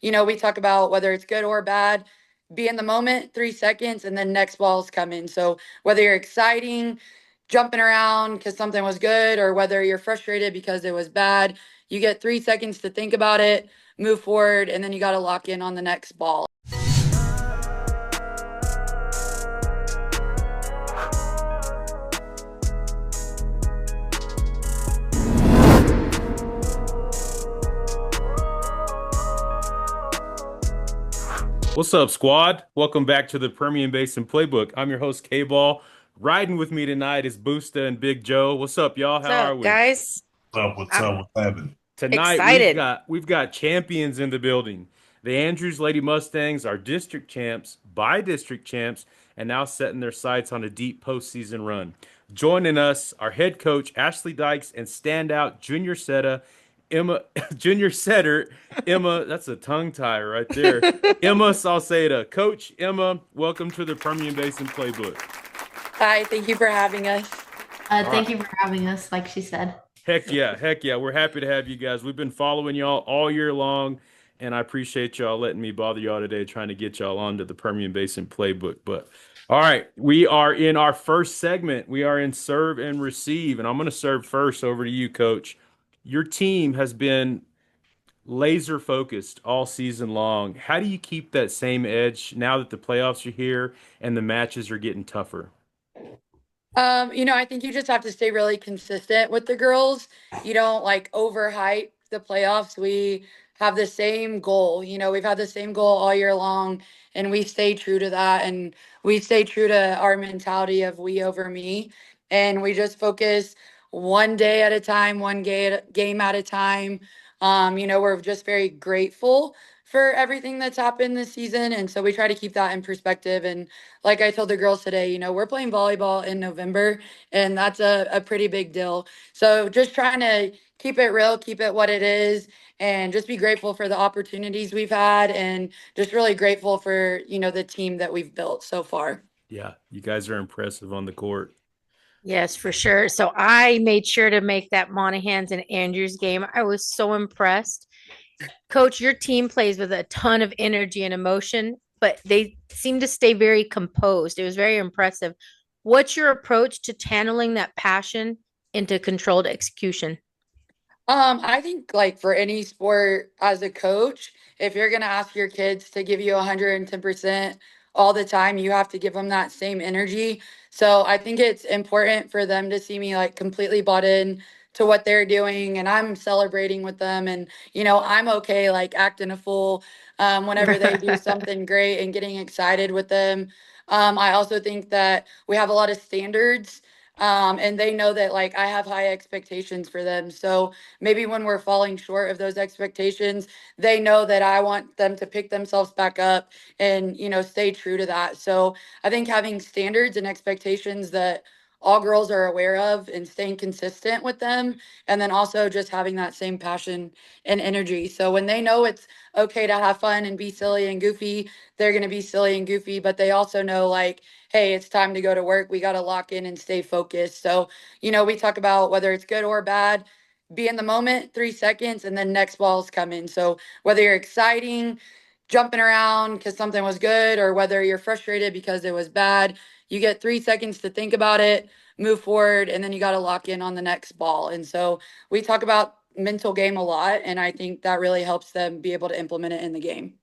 we talk about whether it's good or bad, be in the moment, 3 seconds, and then next ball's coming. So whether you're exciting, jumping around because something was good, or whether you're frustrated because it was bad, you get 3 seconds to think about it, move forward, and then you got to lock in on the next ball. What's up, squad? Welcome back to the Permian Basin Playbook. I'm your host, K-Ball. Riding with me tonight is Boosta and Big Joe. What's up, y'all? What's How are up, we? guys? What's I'm up? What's happening? Tonight excited. we've got champions in the building. The Andrews Lady Mustangs are district champs, by-district champs, and now setting their sights on a deep postseason run. Joining us are head coach Ashley Dyches and standout junior setter Emma junior setter Emma. That's a tongue tie right there. Emma Sauceda. Coach Emma, welcome to the Permian Basin Playbook. Hi, thank you for having us. All right. Thank you for having us, like she said. Heck yeah, heck yeah. We're happy to have you guys. We've been following y'all all year long, and I appreciate y'all letting me bother y'all today trying to get y'all onto the Permian Basin playbook. But all right, we are in our first segment. We are in serve and receive, and I'm going to serve first over to you, Coach. Your team has been laser focused all season long. How do you keep that same edge now that the playoffs are here and the matches are getting tougher? I think you just have to stay really consistent with the girls. You don't like overhype the playoffs. We have the same goal. We've had the same goal all year long, and we stay true to that. And we stay true to our mentality of we over me. And we just focus one day at a time, game at a time. We're just very grateful for everything that's happened this season. And so we try to keep that in perspective. And like I told the girls today, we're playing volleyball in November, and that's a pretty big deal. So just trying to keep it real, keep it what it is, and just be grateful for the opportunities we've had, and just really grateful for, the team that we've built so far. Yeah, you guys are impressive on the court. Yes, for sure. So I made sure to make that Monahans and Andrews game. I was so impressed. Coach, your team plays with a ton of energy and emotion, but they seem to stay very composed. It was very impressive. What's your approach to channeling that passion into controlled execution? I think like for any sport as a coach, if you're gonna ask your kids to give you 110% all the time, you have to give them that same energy. So I think it's important for them to see me like completely bought in to what they're doing, and I'm celebrating with them, and I'm okay like acting a fool whenever they do something great and getting excited with them. I also think that we have a lot of standards. And they know that like I have high expectations for them. So maybe when we're falling short of those expectations, they know that I want them to pick themselves back up and, stay true to that. So I think having standards and expectations that all girls are aware of and staying consistent with them, and then also just having that same passion and energy. So when they know it's okay to have fun and be silly and goofy, they're going to be silly and goofy, but they also know like, hey, it's time to go to work. We got to lock in and stay focused. So, we talk about whether it's good or bad, be in the moment, 3 seconds, and then next ball's coming. So whether you're exciting, jumping around because something was good, or whether you're frustrated because it was bad, you get 3 seconds to think about it, move forward, and then you got to lock in on the next ball. And so we talk about mental game a lot, and I think that really helps them be able to implement it in the game.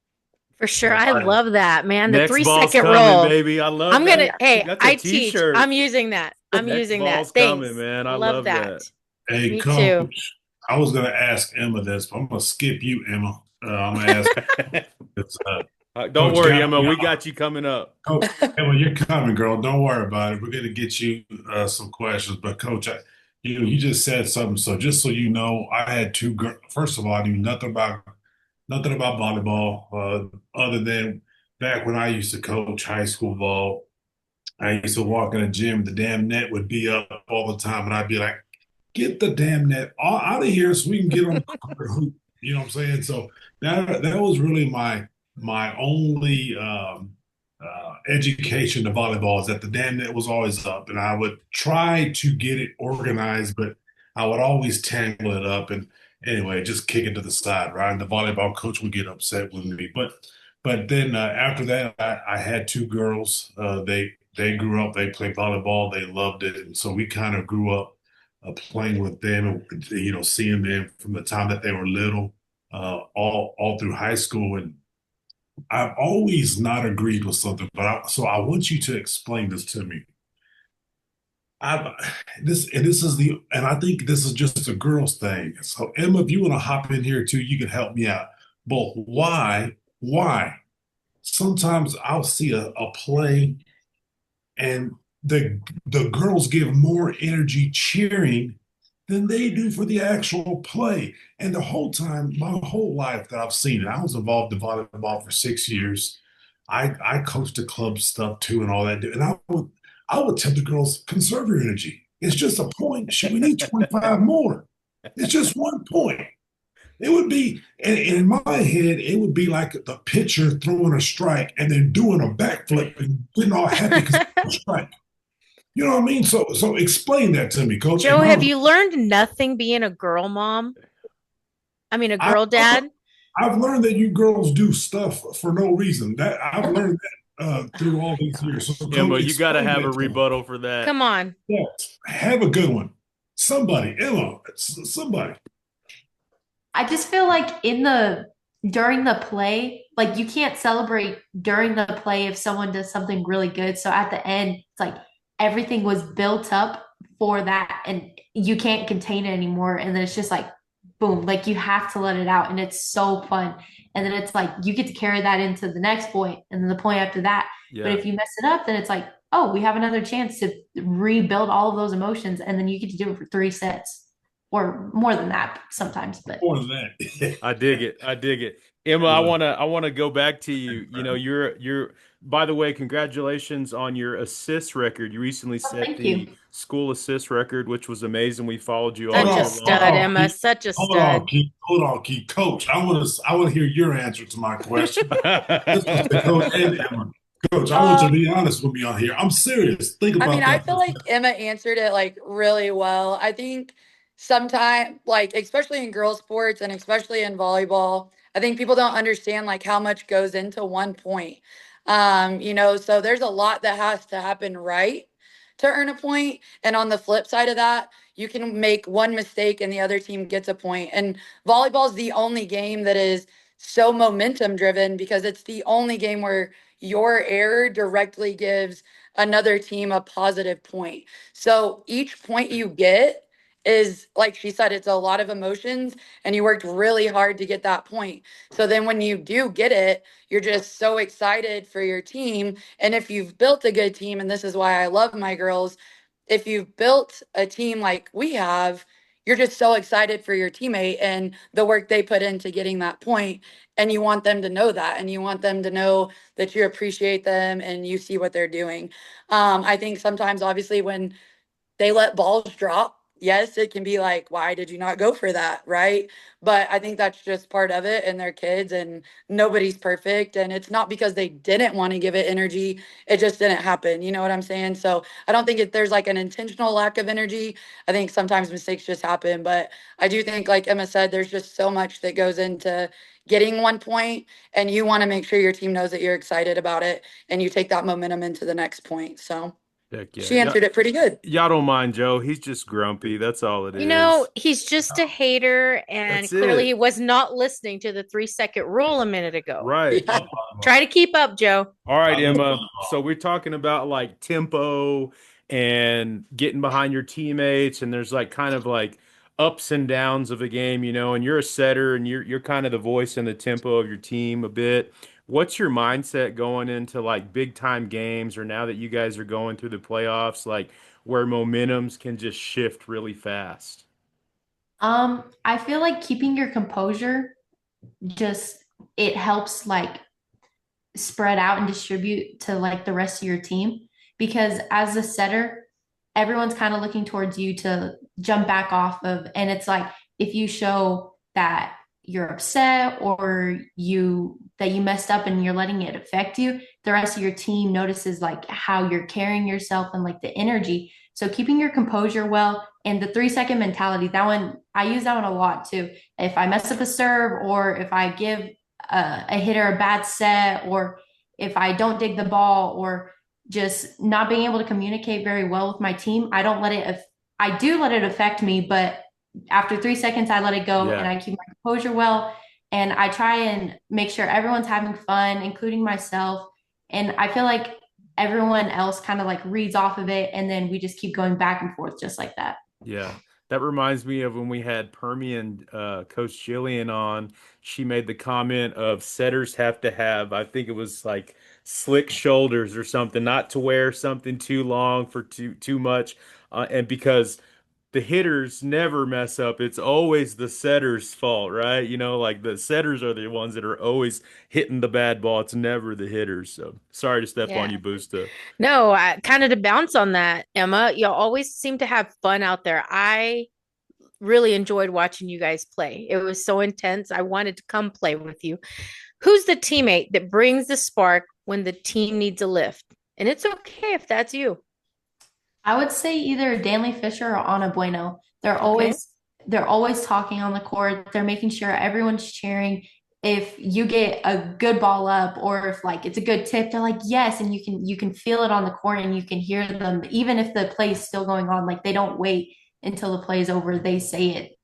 For sure. All I right. love that, man. The Next three ball's second coming, roll. baby. I love that. Hey, That's a I teach. t-shirt. I'm using that. I'm Next using that. ball's coming, Thanks. man. I Love love that. that. Hey, Me too. Coach, I was gonna ask Emma this, but I'm gonna skip you, Emma. I'm gonna ask. It's, Don't Coach worry, Gallup, Emma. We got you coming up. Emma, you're coming, girl. Don't worry about it. We're gonna get you some questions. But Coach, you just said something. So just so you know, I had two girls. First of all, I knew nothing about volleyball, other than back when I used to coach high school ball. I used to walk in the gym, the damn net would be up all the time, and I'd be like, "Get the damn net out of here so we can get on the court hoop." You know what I'm saying? So that was really my only education to volleyball, is that the damn net was always up, and I would try to get it organized, but I would always tangle it up. And Anyway, just kick it to the side, right? And the volleyball coach would get upset with me. But then after that, I had two girls. They grew up, they played volleyball, they loved it. And so we kind of grew up playing with them, and, seeing them from the time that they were little, all through high school. And I've always not agreed with something, so I want you to explain this to me. I've this is and I think this is just a girl's thing. So Emma, if you want to hop in here too, you can help me out. But why? Sometimes I'll see a play and the girls give more energy cheering than they do for the actual play. And the whole time, my whole life that I've seen it, I was involved in volleyball for 6 years. I coached the club stuff too and all that. And I would tell the girls, conserve your energy. It's just a point. We need 25 more. It's just 1 point. It would be, in my head, it would be like the pitcher throwing a strike and then doing a backflip and getting all happy because it's a strike. You know what I mean? So explain that to me, Coach. Joe, have you learned nothing being a girl mom? I mean, a girl dad? I've learned that you girls do stuff for no reason. That I've learned that through all these years. So Emma, you got to have a rebuttal for that. Come on. Yeah, have a good one. Somebody, Emma, somebody. I just feel like during the play, like you can't celebrate during the play if someone does something really good. So at the end, it's like everything was built up for that and you can't contain it anymore. And then it's just like, boom, like you have to let it out. And it's so fun. And then it's like you get to carry that into the next point and then the point after that. Yeah. But if you mess it up, then it's like, oh, we have another chance to rebuild all of those emotions. And then you get to do it for 3 sets. Or more than that sometimes, but more than that. I dig it. Emma, I wanna go back to you. You know, you're by the way, congratulations on your assist record. You recently set the school assist record, which was amazing. We followed you all Such a stud, Emma. Such a stud. Hold on, Keith. Coach, I want to hear your answer to my question. This is the coach and Emma. Coach, I want you to be honest with me on here. I'm serious. Think about that. I feel like Emma answered it like really well. I think sometimes, like, especially in girls sports and especially in volleyball, I think people don't understand like how much goes into 1 point. So there's a lot that has to happen right to earn a point. And on the flip side of that, you can make one mistake and the other team gets a point. And volleyball is the only game that is so momentum driven because it's the only game where your error directly gives another team a positive point. So each point you get is, like she said, it's a lot of emotions and you worked really hard to get that point. So then when you do get it, you're just so excited for your team. And if you've built a good team, and this is why I love my girls, if you've built a team like we have, you're just so excited for your teammate and the work they put into getting that point. And you want them to know that, and you want them to know that you appreciate them and you see what they're doing. I think sometimes, obviously, when they let balls drop, yes, it can be like, why did you not go for that? Right. But I think that's just part of it, and they're kids and nobody's perfect. And it's not because they didn't want to give it energy. It just didn't happen. You know what I'm saying? So I don't think there's like an intentional lack of energy. I think sometimes mistakes just happen. But I do think, like Emma said, there's just so much that goes into getting 1 point, and you want to make sure your team knows that you're excited about it and you take that momentum into the next point. So Heck yeah. she answered it pretty good. Y'all don't mind Joe. He's just grumpy. That's all it is. He's just a hater, and That's clearly it. he was not listening to the 3-second rule a minute ago. Right. Yeah. Try to keep up, Joe. All right, Emma. So we're talking about like tempo and getting behind your teammates, and there's like kind of like ups and downs of a game, and you're a setter and you're kind of the voice and the tempo of your team a bit. What's your mindset going into like big time games, or now that you guys are going through the playoffs, like where momentums can just shift really fast? I feel like keeping your composure just it helps like spread out and distribute to like the rest of your team because as a setter, everyone's kind of looking towards you to jump back off of, and it's like if you show that you're upset or you messed up and you're letting it affect you, the rest of your team notices like how you're carrying yourself and like the energy. So keeping your composure well and the 3 second mentality, that one, I use that one a lot too. If I mess up a serve or if I give a hitter a bad set or if I don't dig the ball or just not being able to communicate very well with my team, I don't let it, I do let it affect me, but after 3 seconds, I let it go and I keep my composure well. And I try and make sure everyone's having fun, including myself. And I feel like everyone else kind of like reads off of it. And then we just keep going back and forth just like that. Yeah. That reminds me of when we had Permian Coach Jillian on. She made the comment of setters have to have, I think it was like slick shoulders or something, not to wear something too long for too much. And because the hitters never mess up. It's always the setter's fault, right? Like the setters are the ones that are always hitting the bad ball. It's never the hitters. So sorry to step on Yeah. you, Boosta. No, kind of to bounce on that, Emma, you always seem to have fun out there. I really enjoyed watching you guys play. It was so intense. I wanted to come play with you. Who's the teammate that brings the spark when the team needs a lift? And it's okay if that's you. I would say either Danley Fisher or Ana Bueno. Okay. They're always talking on the court. They're making sure everyone's cheering. If you get a good ball up or if like it's a good tip, they're like, yes, and you can feel it on the court and you can hear them, even if the play is still going on. Like they don't wait until the play is over. They say it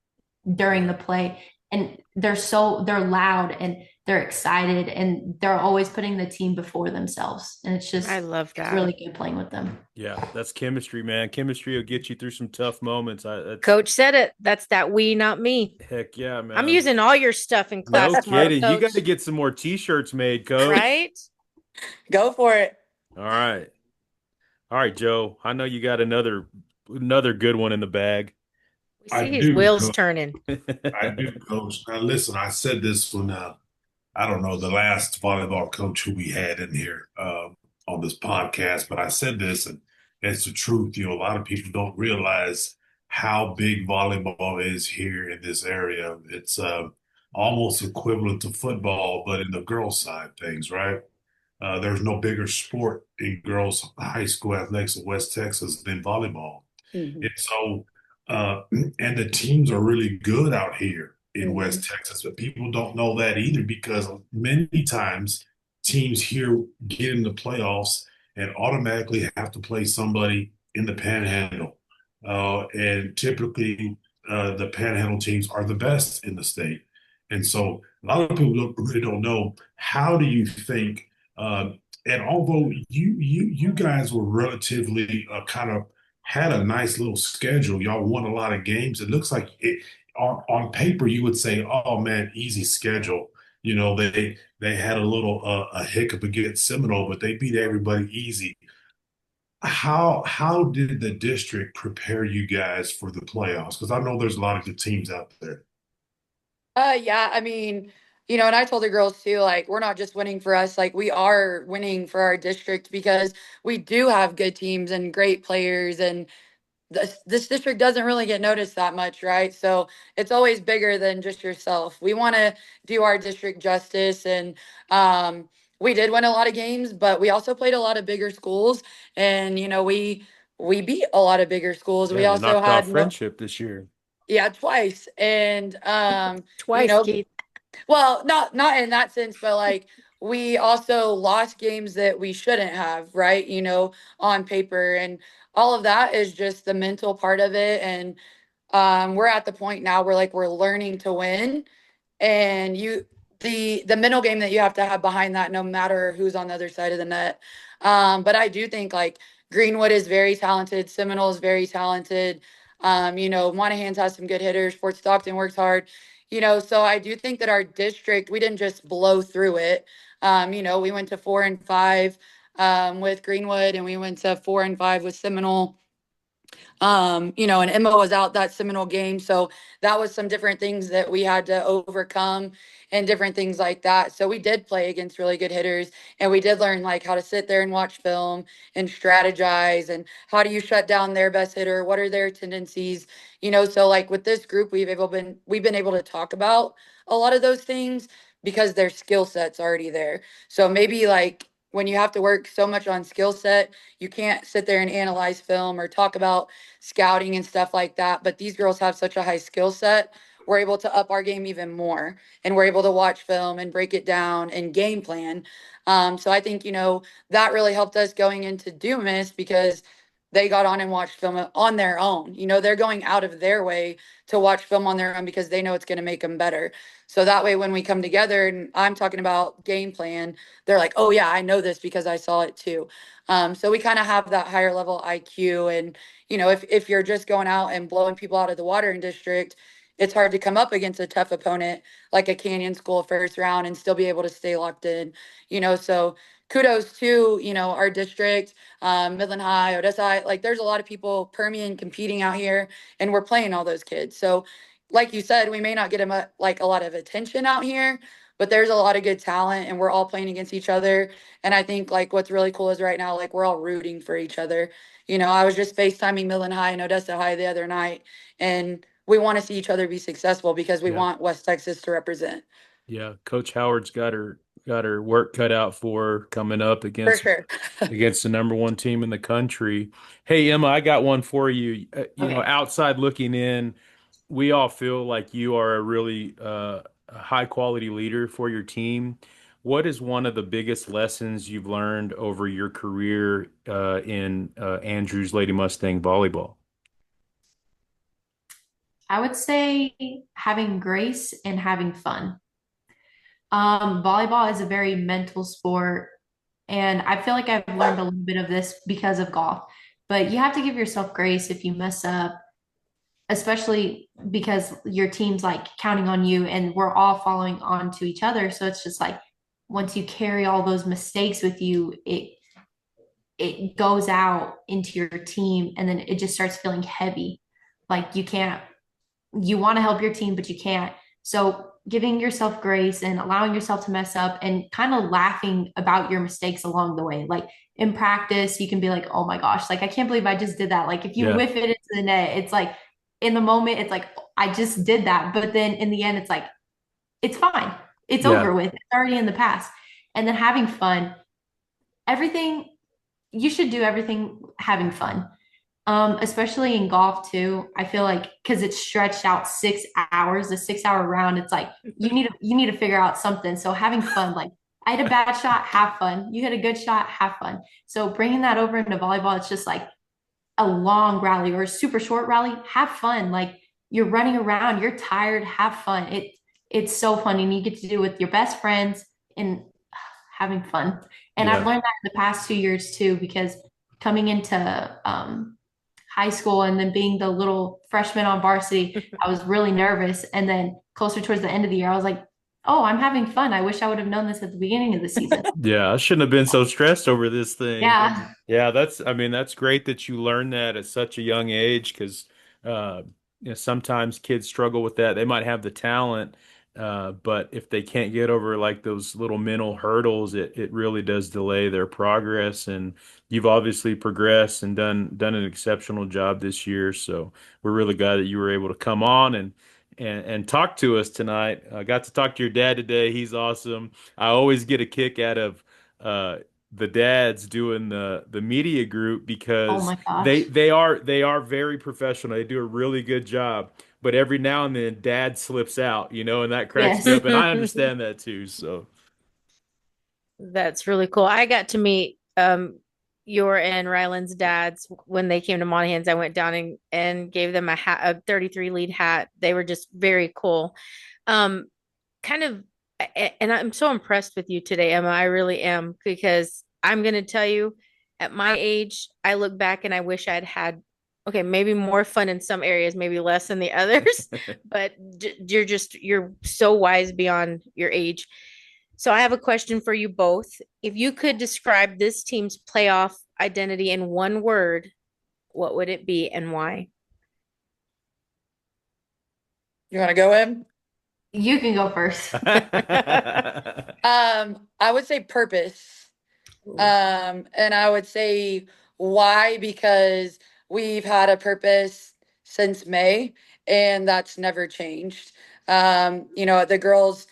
during the play. And they're loud and they're excited and they're always putting the team before themselves. And I love it's that. really good playing with them. Yeah, that's chemistry, man. Chemistry will get you through some tough moments. Coach said it. That's that we, not me. Heck yeah, man. I'm using all your stuff in class No tomorrow, kidding. You got Coach. to get some more t-shirts made, Coach. Right? Go for it. All right. All right, Joe. I know you got another good one in the bag. We I see his do, wheels Coach. turning. I do, Coach. Now, listen, I said this when I don't know the last volleyball coach who we had in here on this podcast, but I said this, and it's the truth. A lot of people don't realize how big volleyball is here in this area. It's almost equivalent to football, but in the girls' side of things, right? There's no bigger sport in girls' high school athletics in West Texas than volleyball. Mhm. And so, and the teams are really good out here in Mhm. West Texas, but people don't know that either because many times teams here get in the playoffs and automatically have to play somebody in the Panhandle. And typically, the Panhandle teams are the best in the state. And so, a lot of people really don't know. How do you think? And although you guys were relatively kind of had a nice little schedule. Y'all won a lot of games. It looks like on paper you would say, "Oh man, easy schedule." They had a little a hiccup against Seminole, but they beat everybody easy. How did the district prepare you guys for the playoffs? Because I know there's a lot of good teams out there. Yeah, I mean, and I told the girls too, like, we're not just winning for us, like, we are winning for our district because we do have good teams and great players, and this district doesn't really get noticed that much, right? So it's always bigger than just yourself. We want to do our district justice, and we did win a lot of games, but we also played a lot of bigger schools, and we beat a lot of bigger schools. Yeah, We they also knocked off had Friendship this year. yeah, twice, and you Twice, know Keith. well, not in that sense, but like we also lost games that we shouldn't have, right? On paper, and all of that is just the mental part of it. And we're at the point now where like we're learning to win, and the mental game that you have to have behind that, no matter who's on the other side of the net. But I do think like Greenwood is very talented, Seminole is very talented. Monahans has some good hitters. Fort Stockton works hard. So I do think that our district, we didn't just blow through it. We went to 4-5 with Greenwood, and we went to 4-5 with Seminole. And Emma was out that Seminole game. So that was some different things that we had to overcome and different things like that. So we did play against really good hitters, and we did learn like how to sit there and watch film and strategize, and how do you shut down their best hitter? What are their tendencies? So like with this group, we've been able to talk about a lot of those things because their skill set's already there. So maybe like when you have to work so much on skill set, you can't sit there and analyze film or talk about scouting and stuff like that. But these girls have such a high skill set. We're able to up our game even more, and we're able to watch film and break it down and game plan. So I think, that really helped us going into Dumas because they got on and watched film on their own. They're going out of their way to watch film on their own because they know it's going to make them better. So that way, when we come together and I'm talking about game plan, they're like, oh, yeah, I know this because I saw it too. So we kind of have that higher level IQ. And, if you're just going out and blowing people out of the watering district, it's hard to come up against a tough opponent like a Canyon School first round and still be able to stay locked in, so kudos to, our district, Midland High, Odessa High. Like there's a lot of people, Permian, competing out here, and we're playing all those kids. So like you said, we may not get them like a lot of attention out here, but there's a lot of good talent and we're all playing against each other. And I think like what's really cool is right now, like we're all rooting for each other. I was just FaceTiming Midland High and Odessa High the other night, and we want to see each other be successful because we want West Texas to represent. Yeah, Coach Howard's got her work cut out for her coming up For against sure. against the number one team in the country. Hey Emma, I got one for you. Okay. Outside looking in, we all feel like you are a really high quality leader for your team. What is one of the biggest lessons you've learned over your career in Andrews Lady Mustang volleyball? I would say having grace and having fun. Volleyball is a very mental sport, and I feel like I've learned a little bit of this because of golf. But you have to give yourself grace if you mess up, especially because your team's like counting on you and we're all following on to each other. So it's just like once you carry all those mistakes with you, it goes out into your team and then it just starts feeling heavy. Like you want to help your team, but you can't. So giving yourself grace and allowing yourself to mess up and kind of laughing about your mistakes along the way. Like in practice, you can be like, oh my gosh, like I can't believe I just did that. Like if you Yeah. whiff it into the net, it's like in the moment, it's like, I just did that. But then in the end, it's like, it's fine. It's Yeah. over with. It's already in the past. And then having fun, everything, you should do everything having fun. Especially in golf too. I feel like because it's stretched out 6 hours, a 6 hour round, it's like you need to figure out something. So having fun, like I had a bad shot, have fun. You hit a good shot, have fun. So bringing that over into volleyball, it's just like a long rally or a super short rally, have fun. Like you're running around, you're tired, have fun. It's so fun, and you get to do it with your best friends and having fun. And I've Yeah. learned that in the past 2 years too, because coming into high school and then being the little freshman on varsity, I was really nervous. And then closer towards the end of the year, I was like, oh, I'm having fun. I wish I would have known this at the beginning of the season. Yeah, I shouldn't have been so stressed over this thing. Yeah. Yeah, that's great that you learned that at such a young age because uh, sometimes kids struggle with that. They might have the talent, but if they can't get over like those little mental hurdles, it really does delay their progress. And you've obviously progressed and done an exceptional job this year. So we're really glad that you were able to come on and talk to us tonight. I got to talk to your dad today. He's awesome. I always get a kick out of uh, the dads doing the media group Oh because my they gosh. they are very professional. They do a really good job. But every now and then, dad slips out, and that cracks me Yes. up, and I understand that too. So That's really cool. I got to meet your and Ryland's dads when they came to Monahans. I went down and gave them a hat, a 33 lead hat. They were just very cool. Um, kind of, and I'm so impressed with you today, Emma. I really am, because I'm going to tell you, at my age, I look back and I wish I'd had, okay, maybe more fun in some areas, maybe less in the others, but you're so wise beyond your age. So I have a question for you both. If you could describe this team's playoff identity in one word, what would it be and why? You want to go in? You can go first. I would say purpose. And I would say why, because we've had a purpose since May, and that's never changed. The girls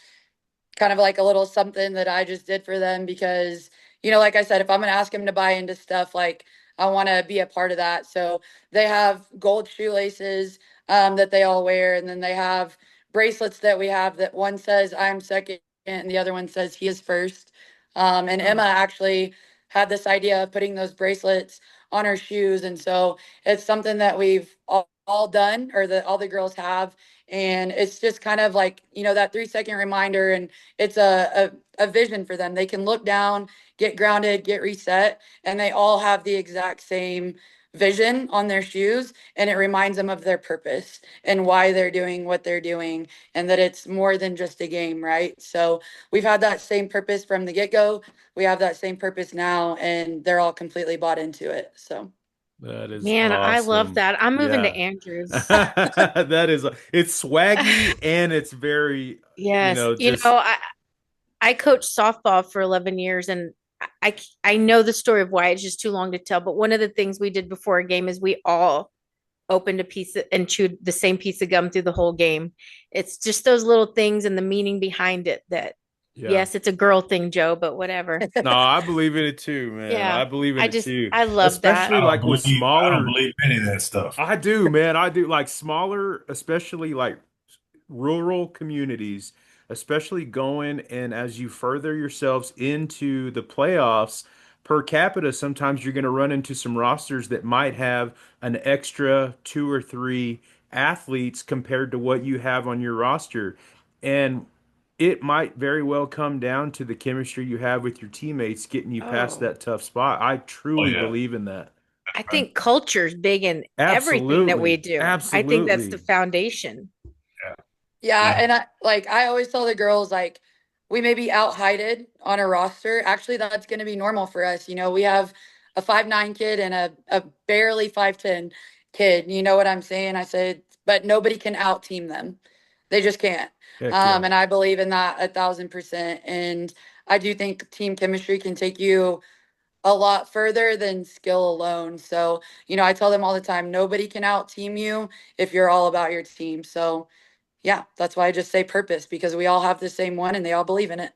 kind of like a little something that I just did for them because, like I said, if I'm going to ask them to buy into stuff, like I want to be a part of that. So they have gold shoelaces that they all wear. And then they have bracelets that we have that one says I'm second and the other one says he is first. And Emma actually had this idea of putting those bracelets on her shoes. And so it's something that we've all done, or that all the girls have. And it's just kind of like, that 3-second reminder. And it's a vision for them. They can look down, get grounded, get reset, and they all have the exact same vision on their shoes, and it reminds them of their purpose and why they're doing what they're doing, and that it's more than just a game, right? So we've had that same purpose from the get-go. We have that same purpose now, and they're all completely bought into it. So That is Man, I love awesome. that. I'm moving to Yeah. Andrews. That is, it's swaggy and it's very, Yes. just I coached softball for 11 years, and I know the story of why. It's just too long to tell. But one of the things we did before a game is we all opened a piece and chewed the same piece of gum through the whole game. It's just those little things and the meaning behind it that, yeah. yes, it's a girl thing, Joe, but whatever. No, I believe in it too, man. Yeah. I believe in it too. I love that. Especially like with I don't smaller. believe any of that stuff. I do, man. I do, like smaller, especially like rural communities, especially going, and as you further yourselves into the playoffs, per capita, sometimes you're going to run into some rosters that might have an extra 2 or 3 athletes compared to what you have on your roster. And it might very well come down to the chemistry you have with your teammates getting you past Oh. that tough spot. I Oh, truly yeah. believe in that. I think culture is big in everything that we do. I think that's the Absolutely. foundation. yeah, Yeah. and I always tell the girls, like, we may be out heighted on a roster. Actually, that's going to be normal for us. We have a 5'9" kid and a barely 5'10" kid. You know what I'm saying? I said, but nobody can out team them. They just can't. Heck yeah. And I believe in that 1,000%. And I do think team chemistry can take you a lot further than skill alone. So, I tell them all the time, nobody can out team you if you're all about your team. So, yeah, that's why I just say purpose, because we all have the same one and they all believe in it.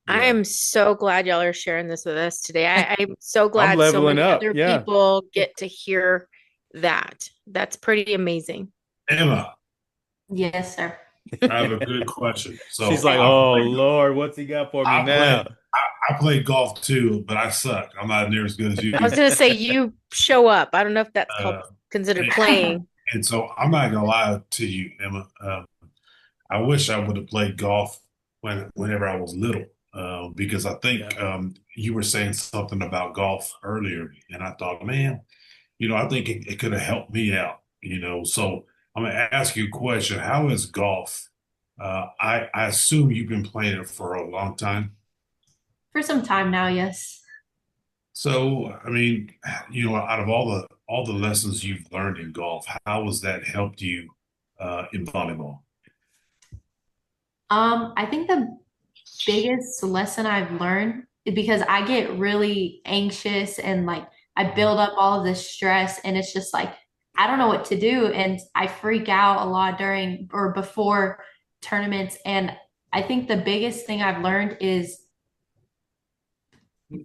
I Yeah. am so glad y'all are sharing this with us today. I'm so I'm glad so leveling many up. other Yeah. people get to hear that. That's pretty amazing. Emma, Yes, sir. I have a good question. So She's like, I oh play, Lord, what's he got for me I now? play, I play golf too, but I suck. I'm not near as good as you. I was gonna say you show up. I don't know if that's called Uh, considered and, playing. and so I'm not gonna lie to you, Emma. I wish I would have played golf whenever I was little, because I think Yeah. you were saying something about golf earlier, and I thought, man, I think it could have helped me out. So I'm gonna ask you a question. How is golf? I assume you've been playing it for a long time. For some time now, yes. So, I mean, out of all the lessons you've learned in golf, how has that helped you in volleyball? I think the biggest lesson I've learned is because I get really anxious and like I build up all of this stress and it's just like I don't know what to do and I freak out a lot during or before tournaments and I think the biggest thing I've learned is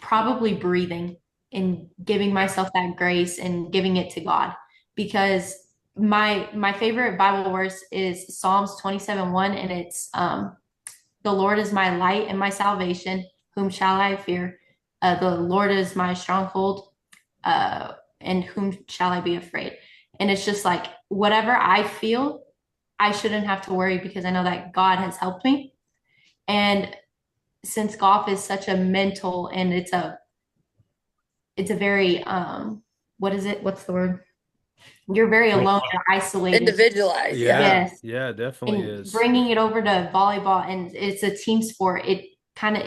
probably breathing and giving myself that grace and giving it to God because my favorite Bible verse is Psalms 27:1 and it's the Lord is my light and my salvation. Whom shall I fear? The Lord is my stronghold. And whom shall I be afraid? And it's just like whatever I feel, I shouldn't have to worry because I know that God has helped me. And since golf is such a mental and it's a very what is it? What's the word? You're very alone and isolated. Individualized. Yeah. Yes. Yeah, definitely And is. bringing it over to volleyball and it's a team sport, it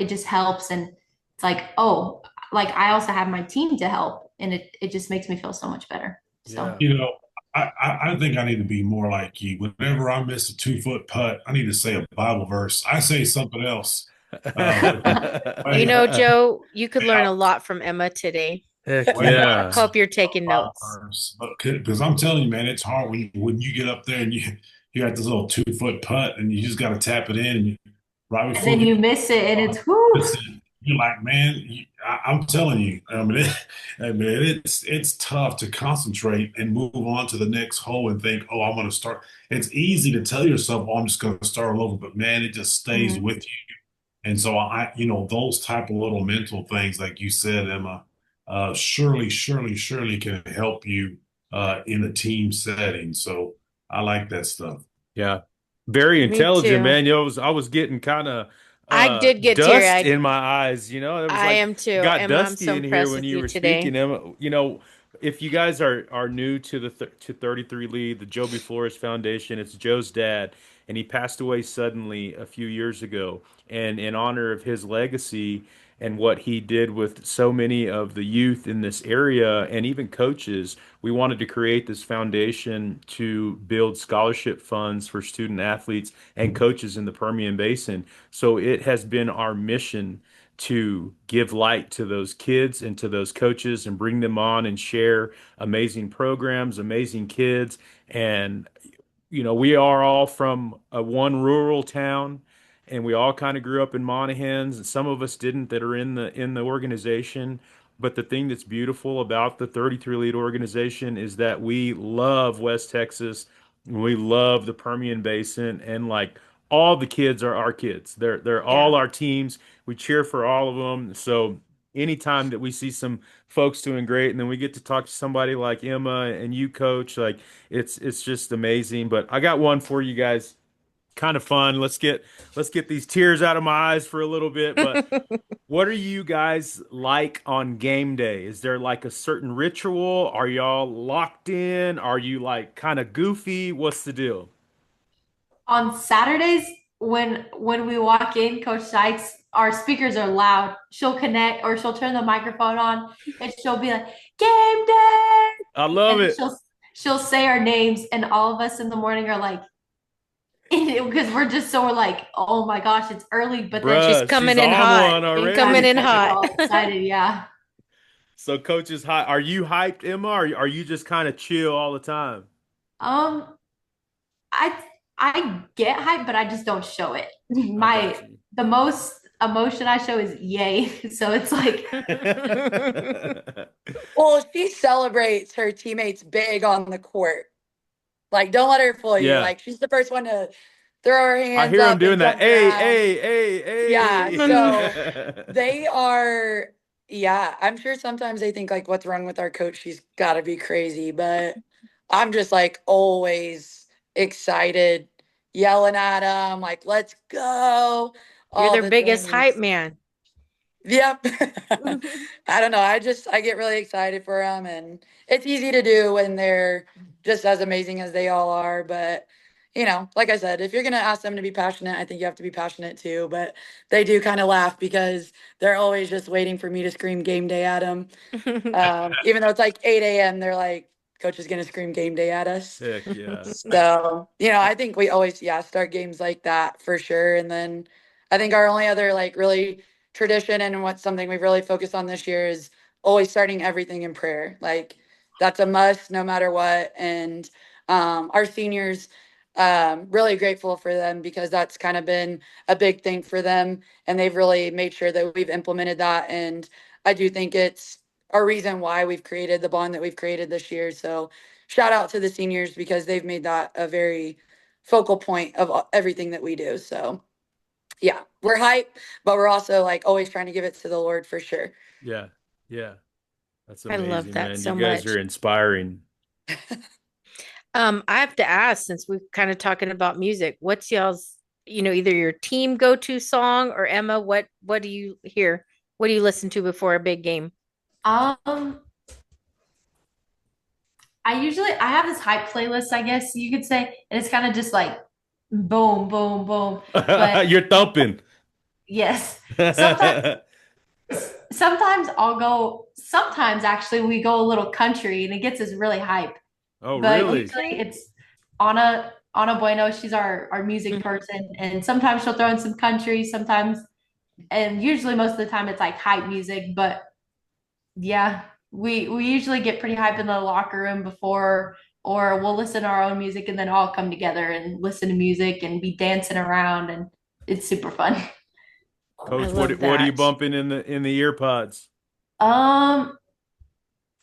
just helps. And it's like, oh, like I also have my team to help. And it just makes me feel so much better. So Yeah. I think I need to be more like you. Whenever I miss a 2-foot putt, I need to say a Bible verse. I say something else. Joe, you could learn a lot from Emma today. Heck Way yeah. Hope you're taking Bible notes. verse. Because I'm telling you, man, it's hard when you get up there and you got this little 2-foot putt and you just got to tap it in. And right and before then you miss it and it's whoo. you're like, man, I'm telling you, I mean, it's tough to concentrate and move on to the next hole and think, oh, I'm going to start. It's easy to tell yourself, oh, I'm just going to start all over, but man, it just stays Mhm. with you. And so those type of little mental things, like you said, Emma, surely can help you in a team setting. So I like that stuff. Yeah. Very Me intelligent, too. man. I was getting kind of I did get teary dust eyed. in my eyes, It was I like am too. got Emma, I'm so dusty in here impressed when with you you were today. speaking, Emma. If you guys are new to to 33 Lead, the Joby Flores Foundation, it's Joe's dad, and he passed away suddenly a few years ago. And in honor of his legacy and what he did with so many of the youth in this area and even coaches, we wanted to create this foundation to build scholarship funds for student athletes and coaches in the Permian Basin. So it has been our mission to give light to those kids and to those coaches and bring them on and share amazing programs, amazing kids. And we are all from a one rural town, and we all kind of grew up in Monahans, and some of us didn't that are in the organization. But the thing that's beautiful about the 33 Lead organization is that we love West Texas, we love the Permian Basin, and like all the kids are our kids. They're Yeah. all our teams. We cheer for all of them. So anytime that we see some folks doing great, and then we get to talk to somebody like Emma and you, Coach, like it's just amazing. But I got one for you guys. Kind of fun. Let's get these tears out of my eyes for a little bit. But what are you guys like on game day? Is there like a certain ritual? Are y'all locked in? Are you like kind of goofy? What's the deal? On Saturdays, when we walk in, Coach Sykes, our speakers are loud. She'll connect or she'll turn the microphone on and she'll be like, "Game day!" I love And it. she'll say our names, and all of us in the morning are like, because we're like, oh my gosh, it's early, but then She's Bruh, she's coming in on hot. one Coming already. in we're hot. all excited. Yeah. So coach is high. Are you hyped, Emma? Or are you just kind of chill all the time? Um, I I get hyped, but I just don't show it. I got you. The most emotion I show is yay. So it's like, Well, she celebrates her teammates big on the court. Like, don't let her fool you. Yeah. Like, she's the first one to throw her I hands hear him up doing and that. jump Hey, around. hey, Yeah. hey, So hey. they are, yeah, I'm sure sometimes they think, like, what's wrong with our coach? She's got to be crazy. But I'm just like always excited, yelling at them, like, let's go, You're all their the biggest hype things. man. Yep. I don't know. I get really excited for them, and it's easy to do when they're just as amazing as they all are. But, like I said, if you're going to ask them to be passionate, I think you have to be passionate too. But they do kind of laugh because they're always just waiting for me to scream game day at them. Even though it's like 8 a.m., they're like, Coach is going to scream game day at us. Heck yeah. So, I think we always, yeah, start games like that for sure. And then I think our only other like really tradition and what's something we've really focused on this year is always starting everything in prayer. Like that's a must no matter what. And our seniors, really grateful for them because that's kind of been a big thing for them. And they've really made sure that we've implemented that. And I do think it's a reason why we've created the bond that we've created this year. So shout out to the seniors because they've made that a very focal point of everything that we do. So yeah, we're hyped, but we're also like always trying to give it to the Lord for sure. Yeah. Yeah. That's I love amazing, that man. You so guys much. are inspiring. I have to ask, since we're kind of talking about music, what's y'all's, either your team go-to song, or Emma, what do you hear? What do you listen to before a big game? um, I have this hype playlist, I guess you could say, and it's kind of just like boom, boom, boom. But You're thumping. yes, sometimes sometimes actually we go a little country and it gets us really hype. Oh, But really? usually it's Anna Bueno, she's our music Mhm. person, and sometimes she'll throw in some country, sometimes, and usually most of the time it's like hype music. But yeah, we usually get pretty hype in the locker room before, or we'll listen to our own music and then all come together and listen to music and be dancing around, and it's super fun. Coach, love what are you that. bumping in the ear pods? Um,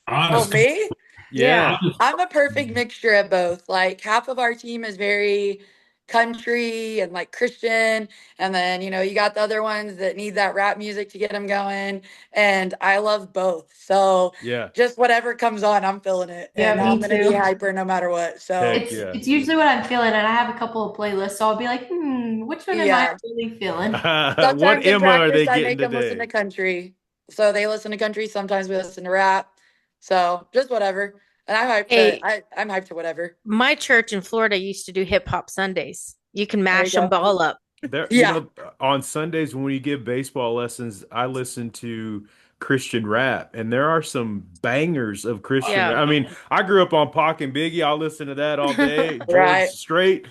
Oh, Honestly, me? Yeah. Yeah. honestly, I'm a perfect mixture of both. Like half of our team is very country and like Christian, and then you got the other ones that need that rap music to get them going. And I love both. So Yeah. just whatever comes on, I'm feeling it, yeah, and I'm me gonna be too. hyper no matter what. So Heck It's yeah. it's usually what I'm feeling, and I have a couple of playlists, so I'll be like, which one am I yeah. really feeling? What Sometimes in Emma are practice, they I getting make them listen to today? country. So they listen to country. Sometimes we listen to rap. So just whatever. And Hey, I'm hyped to whatever. my church in Florida used to do hip hop Sundays. You can There you mash them go. all up. There, Yeah. on Sundays when we give baseball lessons, I listen to Christian rap, and there are some bangers of Christian Yeah. rap. I mean, I grew up on Pac and Biggie. I'll listen to that all day. George Right. Strait,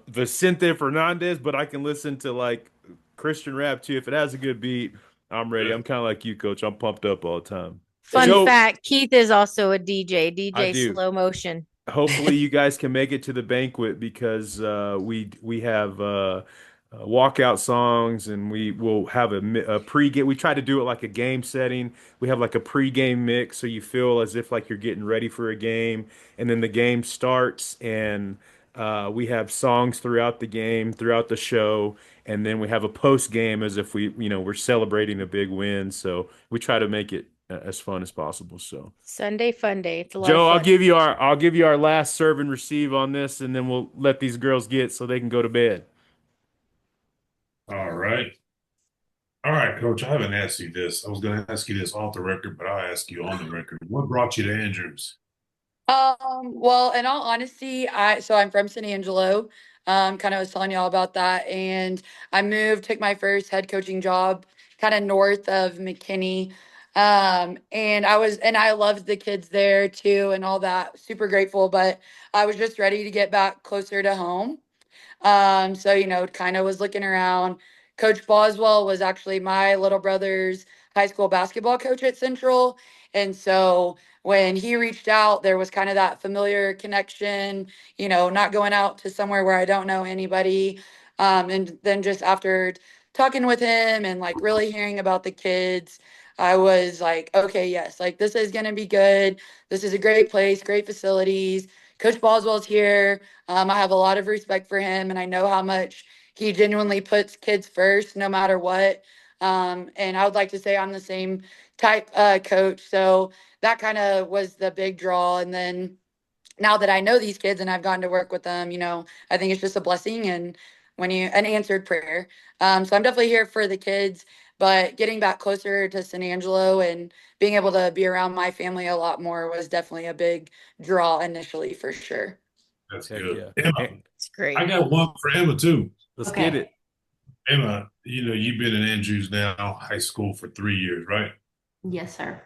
Vicente Fernandez, but I can listen to like Christian rap too. If it has a good beat, I'm ready. I'm kind of like you, Coach. I'm pumped up all the time. Fun Joe, fact, Keith is also a DJ, I DJ do. Slow Motion. Hopefully you guys can make it to the banquet because we have walkout songs and we will have a pre-game. We try to do it like a game setting. We have like a pre-game mix so you feel as if like you're getting ready for a game, and then the game starts and we have songs throughout the game, throughout the show, and then we have a post game as if we're celebrating a big win. So we try to make it as fun as possible. So. Sunday fun day. It's a lot of Joe, fun. I'll give you our last serve and receive on this, and then we'll let these girls get so they can go to bed. all right. All right, Coach. I haven't asked you this. I was going to ask you this off the record, but I'll ask you on the record. What brought you to Andrews? Well, in all honesty, I'm from San Angelo. Kind of was telling y'all about that, and I moved, took my first head coaching job, kind of north of McKinney. And I loved the kids there too, and all that. Super grateful, but I was just ready to get back closer to home. So, kind of was looking around. Coach Boswell was actually my little brother's high school basketball coach at Central. And so when he reached out, there was kind of that familiar connection, not going out to somewhere where I don't know anybody. And then just after talking with him and like really hearing about the kids, I was like, okay, yes, like this is going to be good. This is a great place, great facilities. Coach Boswell's here. I have a lot of respect for him, and I know how much he genuinely puts kids first, no matter what. And I would like to say I'm the same type coach. So that kind of was the big draw. And then now that I know these kids and I've gotten to work with them, I think it's just a blessing and when you an answered prayer. So I'm definitely here for the kids, but getting back closer to San Angelo and being able to be around my family a lot more was definitely a big draw initially for sure. That's Heck good. yeah. Emma, It's I great. got one for Emma too. Let's get Okay. it. Emma, you've been in Andrews now, high school for 3 years, right? Yes, sir.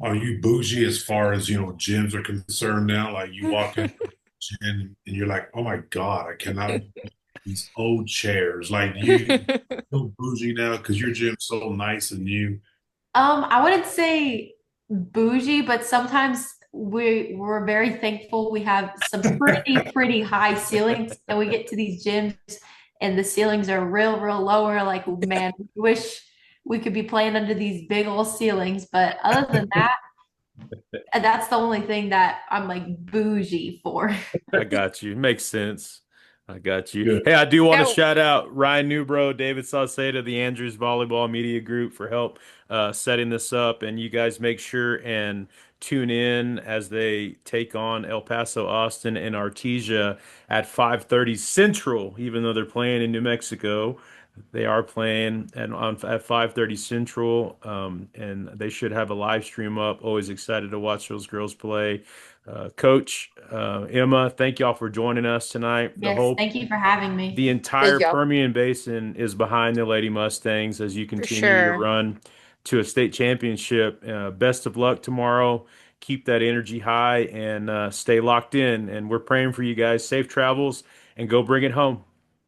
Are you bougie as far as, gyms are concerned now? Like you walk in the gym and you're like, oh my God, I cannot these old chairs. Like you feel bougie now because your gym's so nice and new. I wouldn't say bougie, but sometimes we're very thankful we have some pretty high ceilings, and we get to these gyms and the ceilings are real lower. Like, man, we wish we could be playing under these big old ceilings. But other than that, that's the only thing that I'm like bougie for. I got you. Makes sense. I got you. Good. Hey, I do want to Yeah, shout out Ryan Newbro, David Sauceda, the Andrews Volleyball Media Group for help setting this up. And you guys make sure and tune in as they take on El Paso, Austin, and Artesia at 5:30 Central, even though they're playing in New Mexico. They are playing at 5:30 Central, and they should have a live stream up. Always excited to watch those girls play. Coach, Emma, thank y'all for joining us tonight. Yes, thank you for having me. The Thank entire y'all. Permian Basin is behind the Lady Mustangs as you for continue your sure. run to a state championship. Best of luck tomorrow. Keep that energy high and stay locked in. And we're praying for you guys. Safe travels and go bring it home.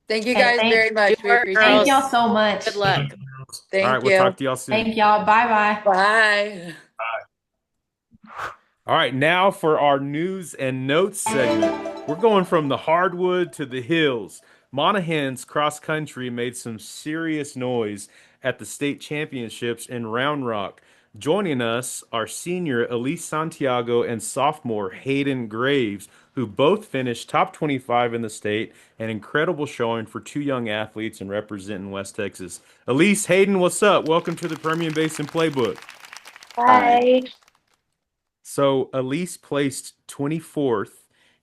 Thank you Okay, guys very Do much. We work, appreciate thank it. y'all girls. so much. Good luck. All right, Thank we'll talk you. to y'all soon. Thank y'all. Bye bye. Bye. All right, now for our news and notes segment. We're going from the hardwood to the hills. Monahans cross country made some serious noise at the state championships in Round Rock. Joining us are senior Elyse Santiago and sophomore Hayden Graves, who both finished top 25 in the state, an incredible showing for two young athletes and representing West Texas. Elyse, Hayden, what's up? Welcome to the Permian Basin Playbook. Hi. So Elyse placed 24th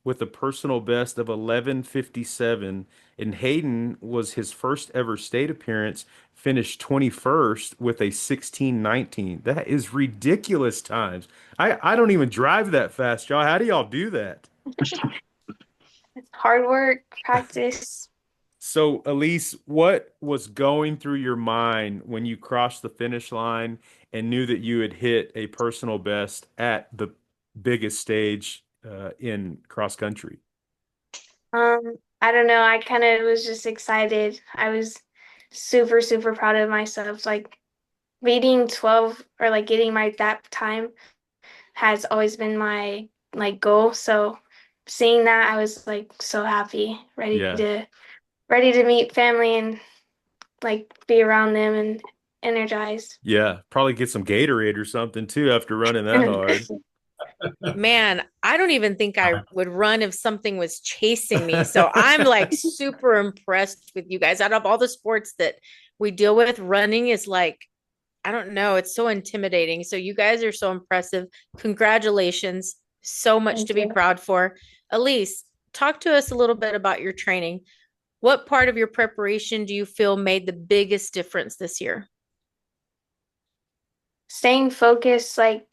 with a personal best of 11:57, and Hayden was his first ever state appearance, finished 21st with a 16:19. That is ridiculous times. I don't even drive that fast, y'all. How do y'all do that? It's hard work, practice. So, Elyse, what was going through your mind when you crossed the finish line and knew that you had hit a personal best at the biggest stage in cross country? I don't know. I kind of was just excited. I was super, super proud of myself. Like beating 12 or like getting my that time has always been my like goal. So seeing that, I was like so happy, Yeah. ready to meet family and like be around them and energized. Yeah. Probably get some Gatorade or something too after running that hard. Man, I don't even think I would run if something was chasing me. So I'm like super impressed with you guys. Out of all the sports that we deal with, running is like, I don't know, it's so intimidating. So you guys are so impressive. Congratulations. So much Thank to be you. proud for. Elyse, talk to us a little bit about your training. What part of your preparation do you feel made the biggest difference this year? Staying focused, like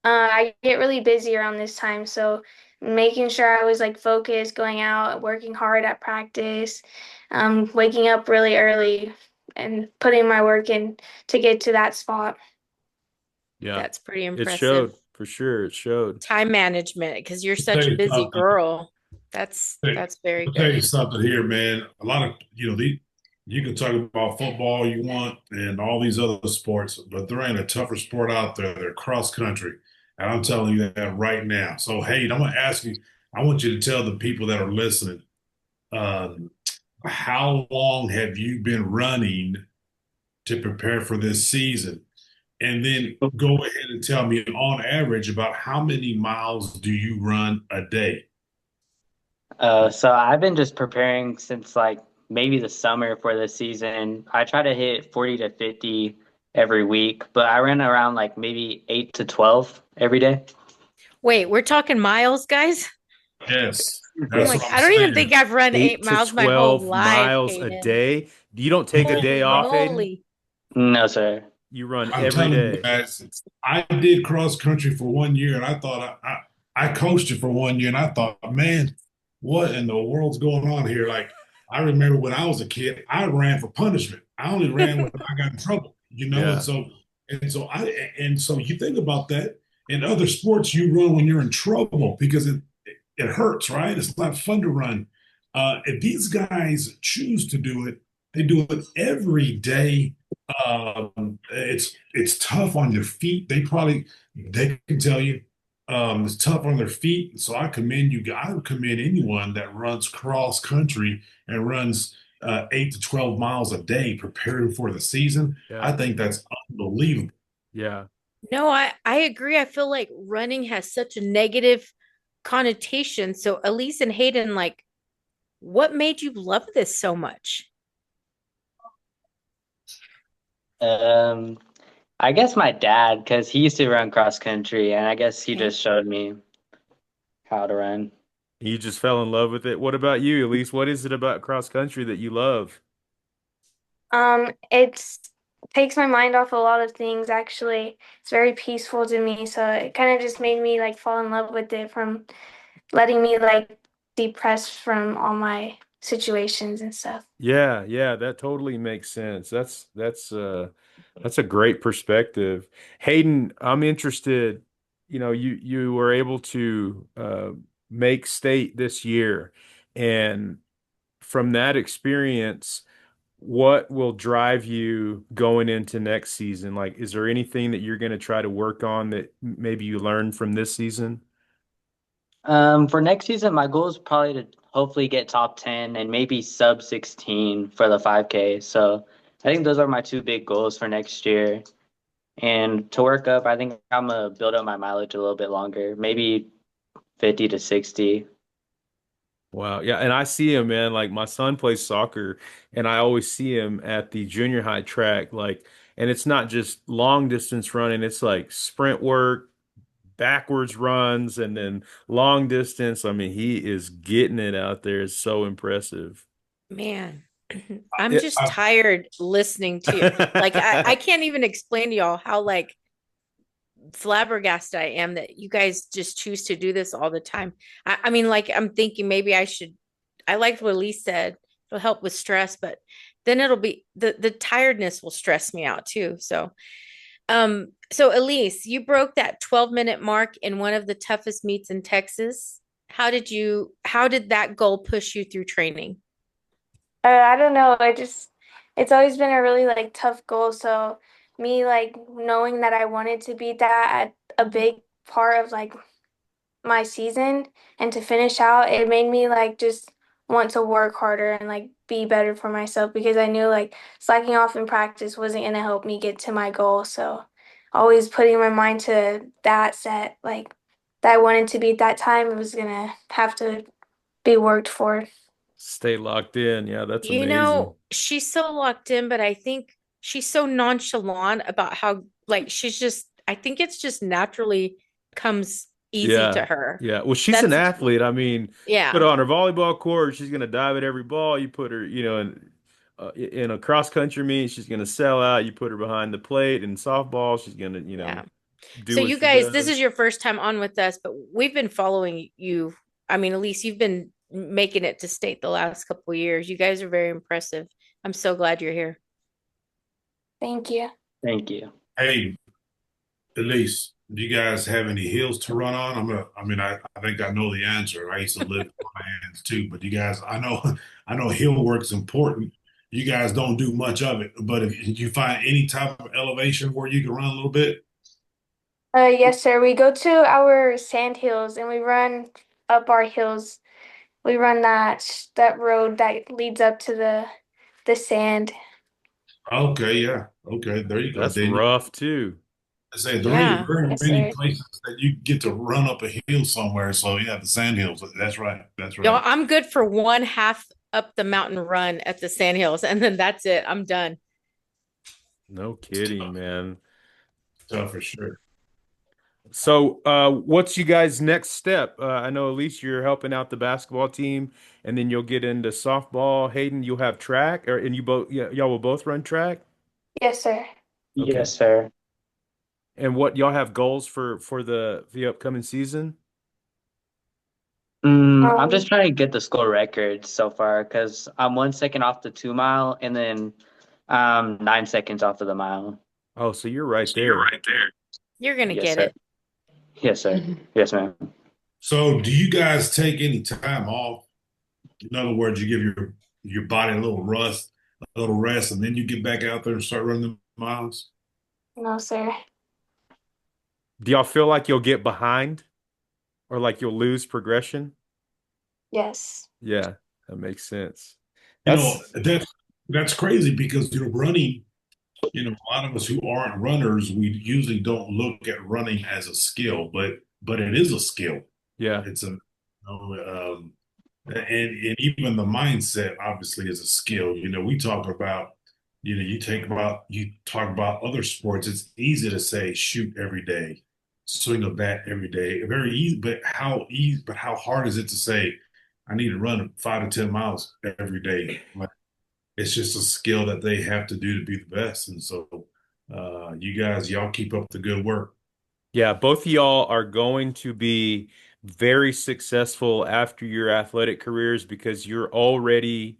I get really busy around this time, so making sure I was like focused, going out, working hard at practice, waking up really early and putting my work in to get to that spot. Yeah. That's pretty It impressive. showed for sure. It showed. Time management, because you're I'll tell such a you busy something. girl. That's very I'll tell you good. something here, man. A lot of, you can talk about football you want and all these other sports, but there ain't a tougher sport out there. They're cross country. And I'm telling you that right now. So, Hayden, I'm going to ask you, I want you to tell the people that are listening, um, how long have you been running to prepare for this season? And then go ahead and tell me on average about how many miles do you run a day? So I've been just preparing since like maybe the summer for the season. I try to hit 40 to 50 every week, but I run around like maybe 8 to 12 every day. Wait, we're talking miles, guys? Yes, I'm that's like, what I'm I don't even saying. think I've run 8 8 to miles my whole 12 life, miles a Hayden. day. You don't take a day Holy off, Hayden? moly. No, sir. You run I'm every telling you day. guys, I did cross country for 1 year, and I thought I coached it for 1 year, and I thought, man, what in the world's going on here? Like, I remember when I was a kid, I ran for punishment. I only ran when I got in trouble, Yeah. and so you think about that. In other sports, you run when you're in trouble because it hurts, right? It's not fun to run. If these guys choose to do it, they do it every day. It's tough on your feet. They can tell you it's tough on their feet. So I commend you. I would commend anyone that runs cross country and runs 8 to 12 miles a day preparing for the season. I Yeah. think that's unbelievable. Yeah. No, I agree. I feel like running has such a negative connotation. So Elyse and Hayden, like, what made you love this so much? Um, I guess my dad, because he used to run cross country, and I guess he Okay. just showed me how to run. You just fell in love with it. What about you, Elise? What is it about cross country that you love? It's takes my mind off a lot of things actually. It's very peaceful to me, so it kind of just made me like fall in love with it from letting me like depress from all my situations and stuff. Yeah, yeah, that totally makes sense. That's a great perspective. Hayden, I'm interested, you were able to make state this year, and from that experience, what will drive you going into next season? Like, is there anything that you're going to try to work on that maybe you learned from this season? For next season, my goal is probably to hopefully get top 10 and maybe sub 16 for the 5K. So I think those are my two big goals for next year. And to work up, I think I'm gonna build up my mileage a little bit longer, maybe 50 to 60. Wow. Yeah. And I see him, man. Like my son plays soccer and I always see him at the junior high track. Like, and it's not just long distance running, it's like sprint work, backwards runs, and then long distance. I mean, he is getting it out there. It's so impressive. Man, I'm It- just tired listening to you. Like I can't even explain to y'all how like flabbergasted I am that you guys just choose to do this all the time. I mean, like I'm thinking maybe I should. I liked what Lee said. It'll help with stress, but then it'll be the tiredness will stress me out too. So Elyse, you broke that 12-minute mark in one of the toughest meets in Texas. How did that goal push you through training? I don't know. It's always been a really like tough goal. So me like knowing that I wanted to beat that at a big part of like my season and to finish out, it made me like just want to work harder and like be better for myself because I knew like slacking off in practice wasn't gonna help me get to my goal. So always putting my mind to that set, like that I wanted to beat that time, it was gonna have to be worked for. Stay locked in. Yeah, that's You amazing. know, she's so locked in, but I think she's so nonchalant about how like I think it's just naturally comes easy to Yeah. her. Yeah. Well, she's an That's athlete. I mean, put her yeah. on her volleyball court, she's gonna dive at every ball. You put her, in a cross country meet, she's gonna sell out. You put her behind the plate in softball, she's gonna, Yeah. do So what you she guys, this does. is your first time on with us, but we've been following you. I mean, Elyse, you've been making it to state the last couple of years. You guys are very impressive. I'm so glad you're here. Thank you. Thank you. Hey, Elyse, do you guys have any hills to run on? I think I know the answer. I used to live in my hands too, but you guys, I know hill work's important. You guys don't do much of it, but if you find any type of elevation where you can run a little bit, Yes, sir. We go to our sand hills and we run up our hills. We run that road that leads up to the sand. okay, yeah, okay, there you go. That's Then rough too. I say Yeah. there ain't Yes, many sir. places that you get to run up a hill somewhere. So yeah, the sand hills. That's right. That's Y'all, right. I'm good for one half up the mountain run at the Sandhills, and then that's it. I'm done. No It's kidding, tough, man. tough for sure. So, what's you guys' next step? I know at least you're helping out the basketball team, and then you'll get into softball. Hayden, you'll have track, and you both, yeah, y'all will both run track. Yes, sir. Okay. Yes, sir. And what y'all have goals for the upcoming season? I'm Um, just trying to get the school record so far because I'm 1 second off the 2 mile and then 9 seconds off of the mile. Oh, so you're right there. You're gonna Yes, get sir. it. Yes, sir. Yes, ma'am. So do you guys take any time off? In other words, you give your body a little rest, and then you get back out there and start running the miles. no, sir. Do y'all feel like you'll get behind or like you'll lose progression? Yes. Yeah, that makes sense. You know, That's that's crazy because running, a lot of us who aren't runners, we usually don't look at running as a skill, but it is a skill. yeah. It's a and even the mindset obviously is a skill. We talk about, you talk about other sports. It's easy to say shoot every day, swing a bat every day. Very easy, but how hard is it to say I need to run 5 to 10 miles every day? Like, it's just a skill that they have to do to be the best. And so you guys, y'all keep up the good work. Yeah, both of y'all are going to be very successful after your athletic careers because you're already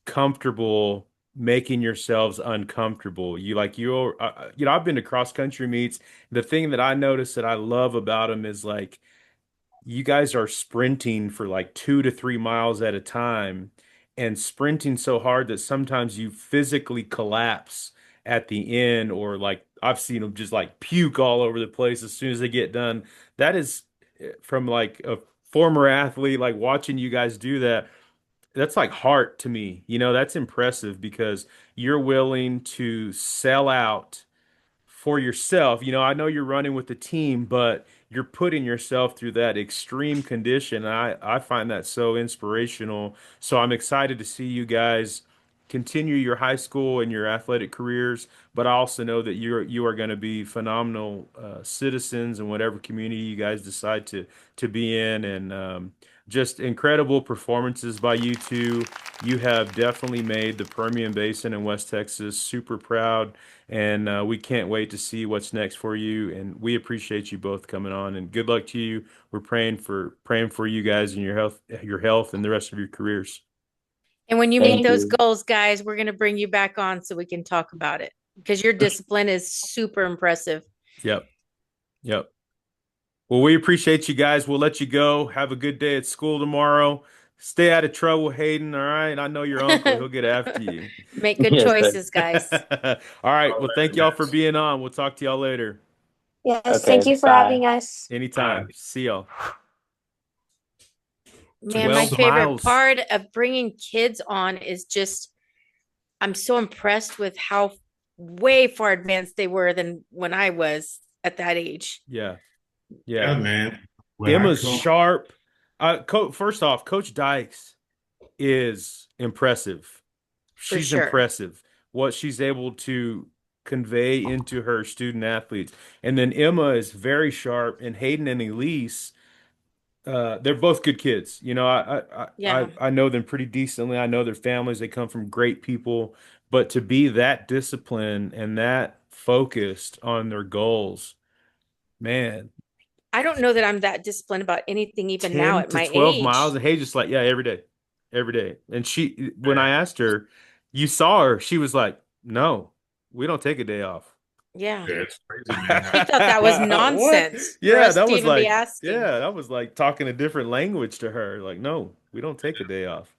comfortable making yourselves uncomfortable. I've been to cross country meets. The thing that I notice that I love about them is like you guys are sprinting for like 2 to 3 miles at a time and sprinting so hard that sometimes you physically collapse at the end, or like I've seen them just like puke all over the place as soon as they get done. That is from like a former athlete, like watching you guys do that, that's like heart to me. That's impressive because you're willing to sell out for yourself. I know you're running with the team, but you're putting yourself through that extreme condition. I find that so inspirational. So I'm excited to see you guys continue your high school and your athletic careers, but I also know that you are going to be phenomenal citizens in whatever community you guys decide to be in, and just incredible performances by you two. You have definitely made the Permian Basin in West Texas super proud, and we can't wait to see what's next for you. And we appreciate you both coming on. And good luck to you. We're praying for you guys and your health, and the rest of your careers. And when you meet Thank those you. goals, guys, we're going to bring you back on so we can talk about it because your discipline is super impressive. Yep. Yep. Well, we appreciate you guys. We'll let you go. Have a good day at school tomorrow. Stay out of trouble, Hayden. All right. I know your uncle. He'll get after you. Make good Yes, sir. choices, guys. All right. Well, thank y'all for being on. We'll talk to y'all later. Yes, Okay, thank you for bye. having us. Anytime. See y'all. Man, my 12 favorite miles. part of bringing kids on is just, I'm so impressed with how way far advanced they were than when I was at that age. Yeah. Yeah, Yeah. man. When I Emma's coach- sharp. First off, Coach Dyches is impressive. For She's sure. impressive. What she's able to convey into her student athletes. And then Emma is very sharp, and Hayden and Elyse, they're both good kids. Yeah. I know them pretty decently. I know their families. They come from great people. But to be that disciplined and that focused on their goals, man, I don't know that I'm that disciplined about anything even now 10 at to my 12 age. miles. And Hey just like, yeah, every day. Every day. And when I asked her, you saw her, she was like, no, we don't take a day off. Yeah. Yeah, it's crazy, man. She thought that was What? nonsense for Yeah, us that to was even be like, asking. yeah, that was like talking a different language to her. Like, no, we don't take a day off.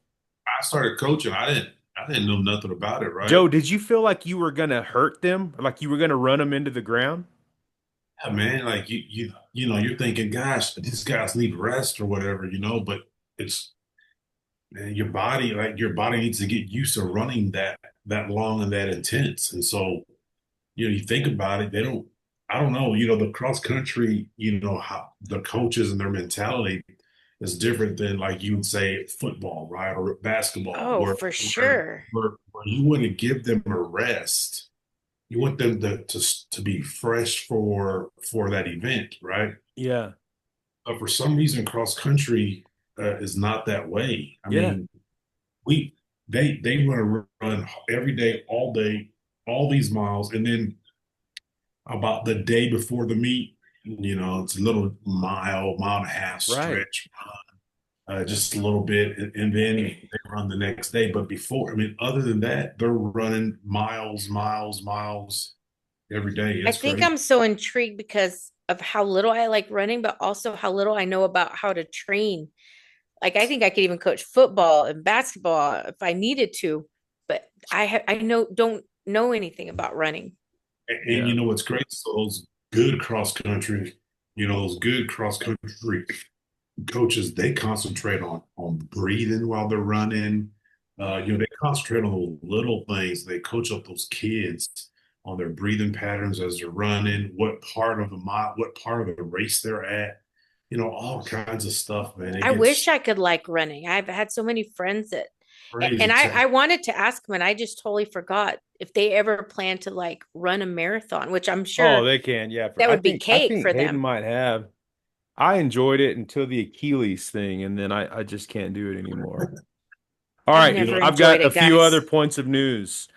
I started coaching. I didn't know nothing about it, right? Joe, did you feel like you were gonna hurt them? Like you were gonna run them into the ground? Yeah, man. Like you're thinking, gosh, these guys need rest or whatever, but it's man, your body needs to get used to running that long and that intense. And so, you think about it, I don't know, the cross country, how the coaches and their mentality is different than like you would say football, right? Or basketball, Oh, for sure. where you want to give them a rest. You want them to be fresh for that event, right? Yeah. But for some reason, cross country is not that way. I Yeah. mean, they want to run every day, all these miles, and then about the day before the meet, it's a little mile and a half Right. stretch, just a little bit, and then they run the next day. But before, I mean, other than that, they're running miles every day. I It's think crazy. I'm so intrigued because of how little I like running, but also how little I know about how to train. Like I think I could even coach football and basketball if I needed to, but I don't know anything about running. And Yeah. you know what's great? So those good those good cross country coaches, they concentrate on breathing while they're running. They concentrate on those little things. They coach up those kids on their breathing patterns as they're running, what part of the race they're at, all kinds of stuff, man. It I wish gets I could like running. I've had so many friends that, crazy. and I wanted to ask them, and I just totally forgot if they ever plan to like run a marathon, which I'm Oh, sure they can. Yeah. that I would be think cake for Hayden them. might have. I enjoyed it until the Achilles thing, and then I just can't do it anymore. All I've right. never I've got enjoyed a it, few guys. other points of news.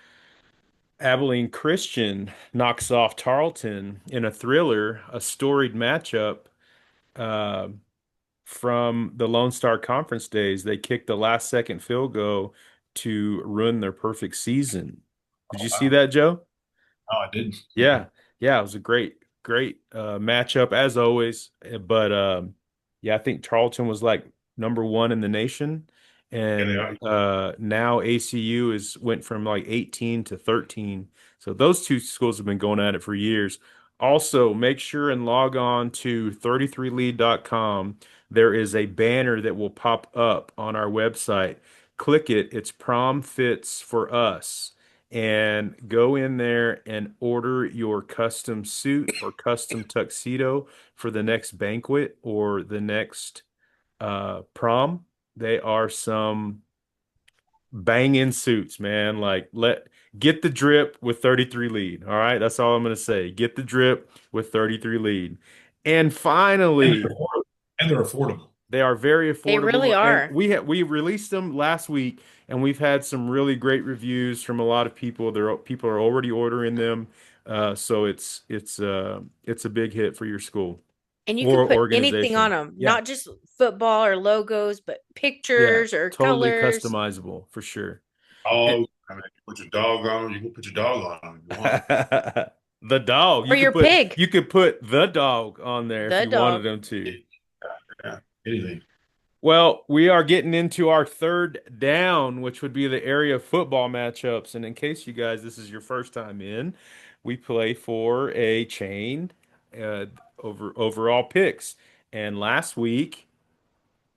Abilene Christian knocks off Tarleton in a thriller, a storied matchup uh, from the Lone Star Conference days. They kicked the last second field goal to ruin their perfect season. Did you see that, Joe? Oh, I didn't. Yeah. Yeah. It was a great matchup as always. But yeah, I think Tarleton was like number one in the nation. And now ACU went from like 18 to 13. So those two schools have been going at it for years. Also, make sure and log on to 33lead.com. There is a banner that will pop up on our website. Click it. It's Prom Fits for Us. And go in there and order your custom suit or custom tuxedo for the next banquet or the next prom. They are some banging suits, man. Like get the drip with 33 lead. All right, that's all I'm gonna say. Get the drip with 33 lead. And finally, And they're affordable. they are very They really affordable. And are. we released them last week, and we've had some really great reviews from a lot of people. People are already ordering them. So it's a big hit for your school And you or can put anything on organization. them, Yeah. not just football or logos, but Yeah, pictures or totally colors. customizable for sure. Dog. I mean, you put your dog on them. You can put your dog on them if you want. The dog. Or your pig. You could put the dog on there if The you wanted dog. them to. Yeah, anything. Well, we are getting into our third down, which would be the area football matchups. And in case you guys, this is your first time in, we play for a chain overall picks. And last week,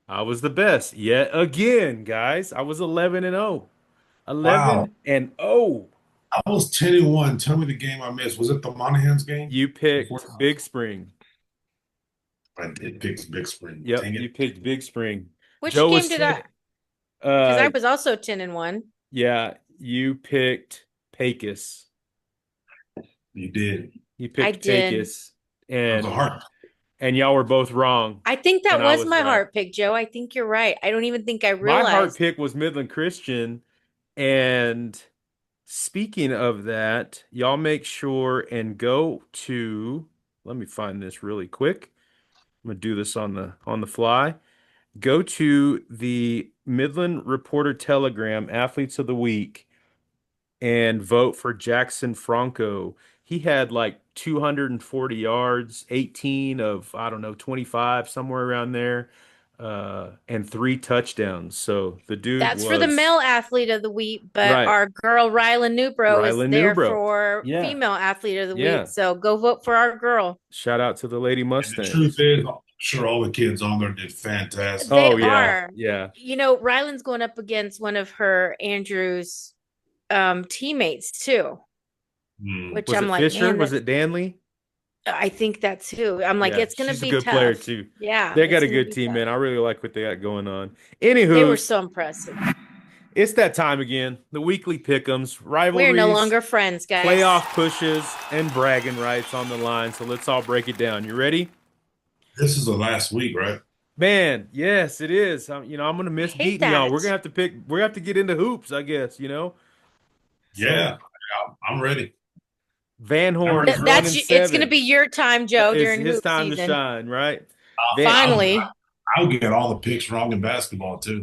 I was the best yet again, guys. I was 11 and 0. Wow. 11 and 0. I was 10-1. Tell me the game I missed. Was it the Monahans game? You picked Big Spring. I did pick Big Spring. Yep, Dang it. you picked Big Spring. Which Joe game was did I? 10. Because I was also 10-1. Yeah, you picked Pecos. You did. You I picked did. Pecos, That was a heart. and y'all were both wrong. I think that And I was was my right. heart pick, Joe. I think you're right. I don't even think I My heart realized. pick was Midland Christian, and speaking of that, y'all make sure and go to, let me find this really quick. I'm gonna do this on the fly. Go to the Midland Reporter Telegram Athletes of the Week and vote for Jackson Franco. He had like 240 yards, 18 of, I don't know, 25, somewhere around there, and 3 touchdowns. So the dude That's for the was male athlete of the week, but Right. our girl Rylan Newbro is Rylan there Newbro. for Yeah. female athlete of the Yeah. week. So go vote for our girl. Shout out to the Lady And the Mustangs. truth is, I'm sure all the kids on there did fantastic. They Oh, yeah. are. Yeah. You know, Rylan's going up against one of her Andrew's teammates too, Hmm. which Was I'm it like, Fisher? man, Was it Danley? I think that's who. I'm like, Yeah, it's gonna she's be a good tough. player too. Yeah, They got it's a gonna good be team, tough. man. I really like what they got going on. They were Anywho, so impressive. it's that time again. The weekly pick'ems, We're rivalries, no longer friends, guys. playoff pushes, and bragging rights on the line. So let's all break it down. You ready? This is the last week, right? Man, yes, it is. I'm gonna miss I hate beating y'all. that. We're gonna have to pick. We're gonna have to get into hoops, I guess. So Yeah, I'm ready. Van Horn is That- 1-7. It's gonna be your time, Joe, It's during his hoop time to season. shine, right? Finally. I'll get all the picks wrong in basketball too.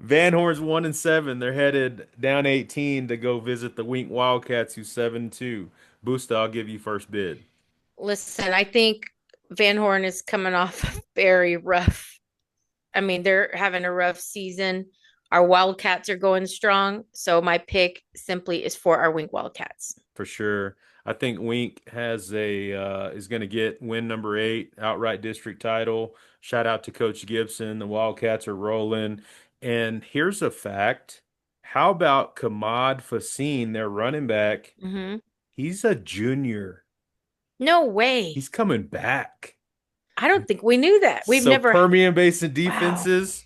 Van Horn's 1-7. They're headed down 18 to go visit the Wink Wildcats, who's 7-2. Boosta, I'll give you first bid. Listen, I think Van Horn is coming off very rough. I mean, they're having a rough season. Our Wildcats are going strong. So my pick simply is for our Wink Wildcats. For sure. I think Wink has is going to get win number 8, outright district title. Shout out to Coach Gibson. The Wildcats are rolling. And here's a fact. How about Kamad Fassine, their running back? Mm-hmm. He's a junior. No way. He's coming back. I don't think we knew that. We've never. Permian Basin defenses.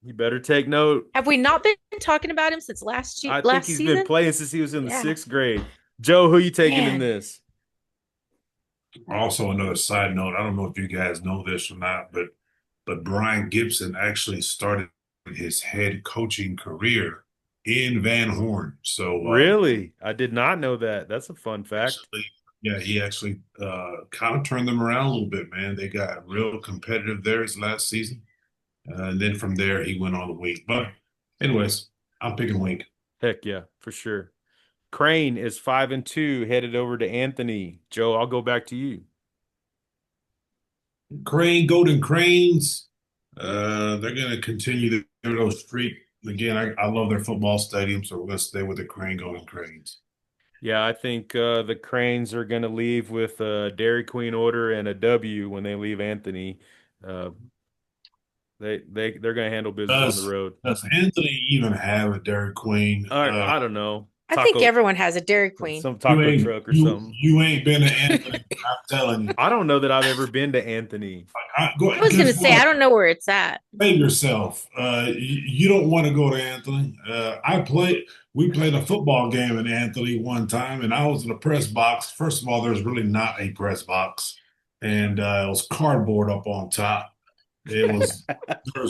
You better take note. Have we not been talking about him since last I think he's season? been playing since he was in the Yeah. 6th grade. Joe, who you taking in Man. this? Also, another side note, I don't know if you guys know this or not, but Brian Gibson actually started his head coaching career in Van Horn. So Really? I did not know that. That's a fun fact. yeah, he actually kind of turned them around a little bit, man. They got real competitive there his last season. And then from there, he went on the Wink. But anyways, I'm picking Wink. Heck yeah, for sure. Crane is 5-2, headed over to Anthony. Joe, I'll go back to you. Golden Cranes, they're going to continue their little streak. Again, I love their football stadium, so we're going to stay with the Golden Cranes. Yeah, I think the Cranes are going to leave with a Dairy Queen order and a W when they leave Anthony. Uh, they're going to handle business on the Does road. does Anthony even have a Dairy Queen? I don't know. I think Taco, everyone has a Dairy Queen. some taco truck or something. You ain't been to Anthony. I'm telling you. I don't know that I've ever been to Anthony. I was going to Guess say, I what? don't know where it's at. Save yourself. You don't want to go to Anthony. We played a football game in Anthony one time, and I was in a press box. First of all, there's really not a press box, and it was cardboard up on top. There was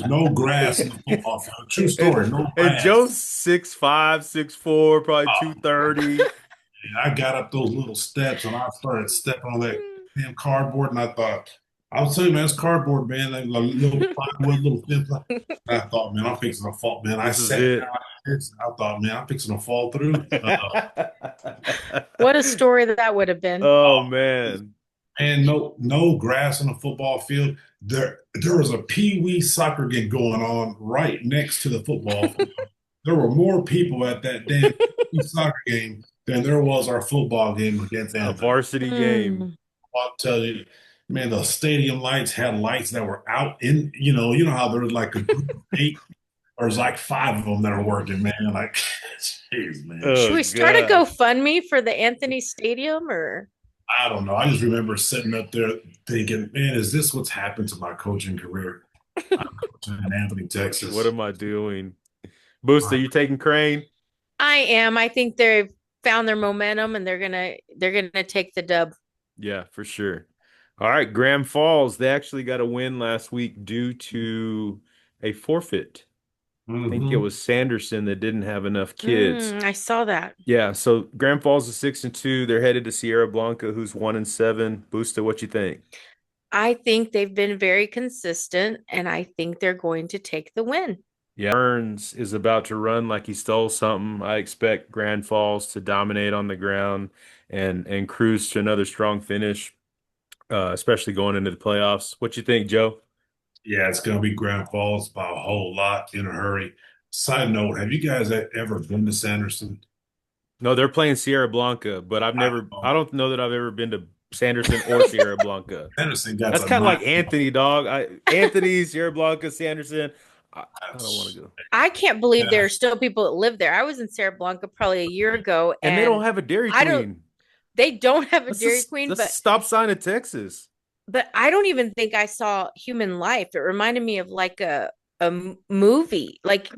no grass in the football field. True story, no And grass. Joe's 6'5", 6'4", probably 230. And I got up those little steps and I started stepping on that damn cardboard, and I thought, I was telling you, man, it's cardboard, man, like a little plywood, little thin. I thought, man, I'm fixing to fall, man. I This is sat it. down like this. I thought, man, I'm fixing to fall through. What a story that would have been. Oh man. And no grass on the football field. There was a pee-wee soccer game going on right next to the football field. There were more people at that damn pee-wee soccer game than there was our football game against A Anthony. varsity game. I'll tell you, man, the stadium lights had lights that were out in, you know how there's like a group of 8, there's like 5 of them that are working, man. Like, jeez, man. Oh, Should we start a God. GoFundMe for the Anthony Stadium or? I don't know. I just remember sitting up there thinking, man, is this what's happened to my coaching career? I'm coaching in Anthony, Texas. What am I doing? Booster, you taking Crane? I am. I think they've found their momentum and they're gonna take the dub. Yeah, for sure. All right, Graham Falls, they actually got a win last week due to a forfeit. I think it was Sanderson that didn't have enough kids. I saw that. Yeah, so Graham Falls is 6-2. They're headed to Sierra Blanca, who's 1-7. Booster, what you think? I think they've been very consistent and I think they're going to take the win. Yeah, Burns is about to run like he stole something. I expect Grand Falls to dominate on the ground and cruise to another strong finish, especially going into the playoffs. What you think, Joe? Yeah, it's going to be Grand Falls by a whole lot in a hurry. Side note, have you guys ever been to Sanderson? No, they're playing Sierra Blanca, but I don't know that I've ever been to Sanderson or Sierra Blanca. Sanderson got That's a kind of like nice- Anthony, dog. Anthony, Sierra Blanca, Sanderson. I don't want to go. I can't believe Yeah. there are still people that live there. I was in Sierra Blanca probably a year ago And they don't have a Dairy I don't- Queen. they don't have a That's Dairy a, Queen, that's a but stop sign of Texas. I don't even think I saw human life. It reminded me of like a movie, like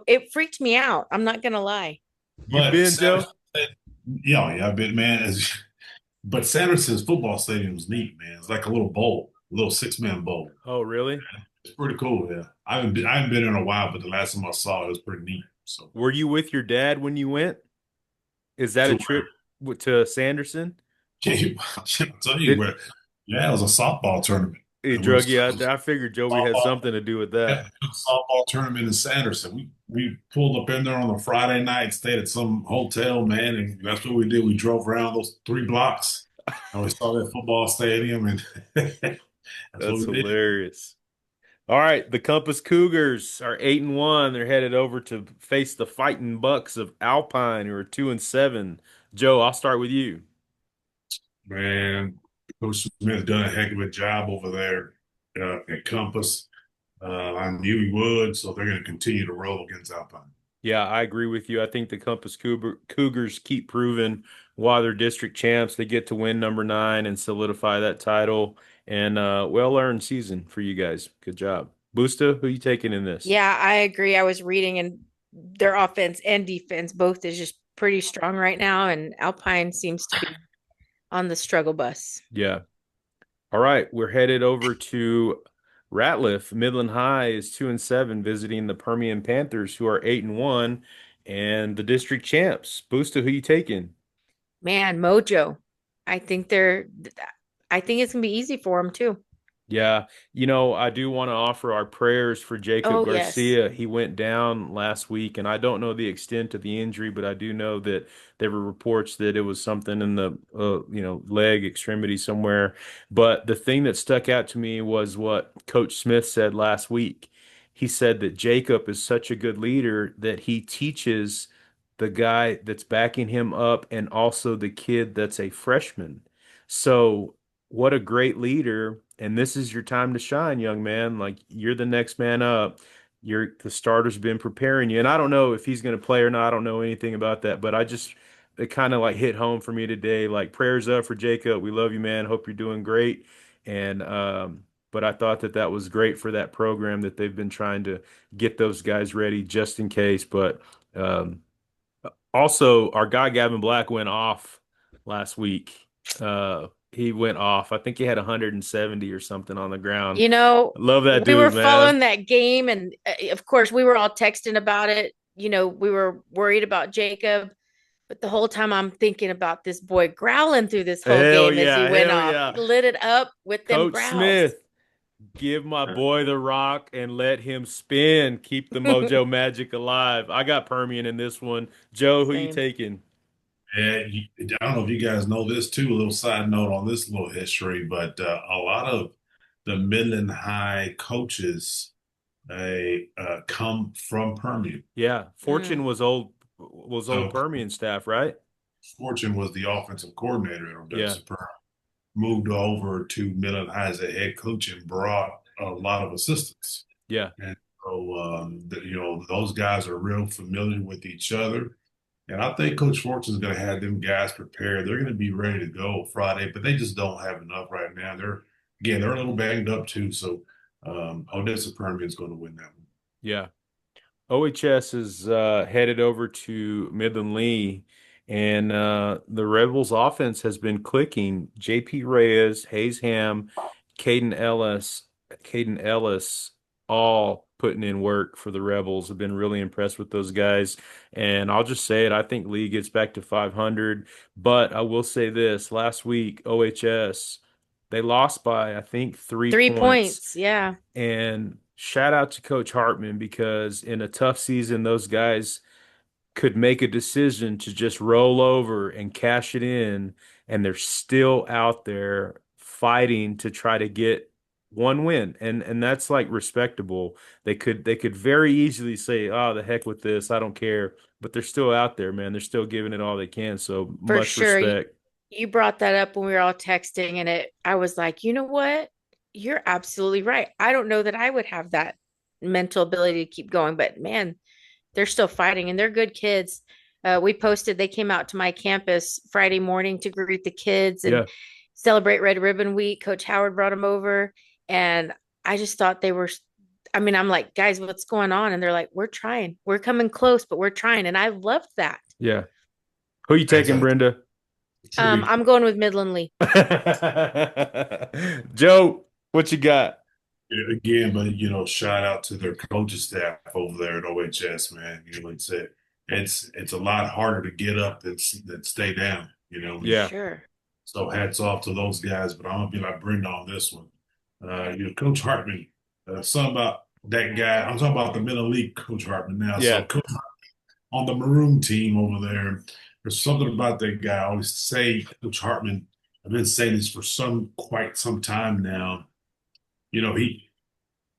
it freaked me out. I'm not gonna lie. You But been, Joe? Yeah, I've been, man. But Sanderson's football stadium is neat, man. It's like a little bowl, a little 6-man bowl. Oh, really? It's pretty cool, yeah. I haven't been in a while, but the last time I saw it was pretty neat. So Were you with your dad when you went? Is that a To trip to Sanderson? I'll tell you where. Yeah, it was a softball tournament. He It drug was- you out there. I figured Joey had Softball. something to do with Yeah, that. it was a softball tournament in Sanderson. We pulled up in there on a Friday night, stayed at some hotel, man, and that's what we did. We drove around those 3 blocks, and we saw that football stadium, and that's what That's we did. hilarious. All right, the Compass Cougars are 8-1. They're headed over to face the Fighting Bucks of Alpine, who are 2-7. Joe, I'll start with you. Man, Coach Smith done a heck of a job over there at Compass. I knew he would, so they're going to continue to roll against Alpine. Yeah, I agree with you. I think the Compass Cougars keep proving why they're district champs. They get to win number 9 and solidify that title. And well-earned season for you guys. Good job. Busta, who you taking in this? Yeah, I agree. I was reading and their offense and defense both is just pretty strong right now, and Alpine seems to be on the struggle bus. Yeah. All right, we're headed over to Ratliff. Midland High is 2-7, visiting the Permian Panthers, who are 8-1, and the district champs. Busta, who you taking? Man, Mojo. I think it's gonna be easy for them too. Yeah, I do want to offer our prayers for Jacob Oh, yes. Garcia. He went down last week, and I don't know the extent of the injury, but I do know that there were reports that it was something in the leg extremity somewhere. But the thing that stuck out to me was what Coach Smith said last week. He said that Jacob is such a good leader that he teaches the guy that's backing him up, and also the kid that's a freshman. So what a great leader. And this is your time to shine, young man. Like, you're the next man up. The starter's been preparing you. And I don't know if he's going to play or not. I don't know anything about that, but it kind of like hit home for me today. Like, prayers up for Jacob. We love you, man. Hope you're doing great. And but I thought that was great for that program, that they've been trying to get those guys ready just in case. But um, also, our guy Gavin Black went off last week. He went off. I think he had 170 or something on the ground. You know, Love that we were dude, man. following that game, and of course, we were all texting about it. You know, we were worried about Jacob, but the whole time I'm thinking about this boy growling through this whole Hell game as he yeah, went hell off. yeah. He lit it up with them Coach growls. Smith, give my boy the rock and let him spin. Keep the mojo magic alive. I got Permian in this one. Joe, who you Same. taking? And I don't know if you guys know this too, a little side note on this little history, but a lot of the Midland High coaches come from Permian. Yeah, Fortune was old So Permian staff, right? Fortune was the offensive coordinator at Yeah. Odessa Permian. Moved over to Midland High as a head coach and brought a lot of assistants. Yeah. And so, those guys are real familiar with each other. And I think Coach Fortune's going to have them guys prepared. They're going to be ready to go Friday, but they just don't have enough right now. They're a little banged up too. So Odessa Permian's going to win that one. Yeah. OHS is headed over to Midland Lee, and the Rebels offense has been clicking. JP Reyes, Hayes Ham, Caden Ellis, all putting in work for the Rebels. Have been really impressed with those guys. And I'll just say it, I think Lee gets back to 500. But I will say this, last week, OHS, they lost by, I think, 3 3 points. Yeah. And shout out to Coach Hartman, because in a tough season, those guys could make a decision to just roll over and cash it in, and they're still out there fighting to try to get one win. And that's like respectable. They could very easily say, "Oh, the heck with this. I don't care." But they're still out there, man. They're still giving it all they can. So For much sure. respect. You brought that up when we were all texting, and I was like, you know what? You're absolutely right. I don't know that I would have that mental ability to keep going, but man, they're still fighting and they're good kids. We posted, they came out to my campus Friday morning to greet the kids and Yeah. celebrate Red Ribbon Week. Coach Howard brought them over, and I just thought I'm like, guys, what's going on? And they're like, we're trying. We're coming close, but we're trying. And I loved that. Yeah. Who you taking, Brenda? I'm going with Midland Lee. Joe, what you got? Again, but shout out to their coaching staff over there at OHS, man. Like I said, it's a lot harder to get up than stay down. Yeah. Sure. So hats off to those guys. But I'm gonna be like Brenda on this one. Coach Hartman, something about that guy. I'm talking about the middle league Coach Hartman now. Yeah. So Coach on the Maroon team over there, there's something about that guy. I always say, Coach Hartman. I've been saying this for quite some time now.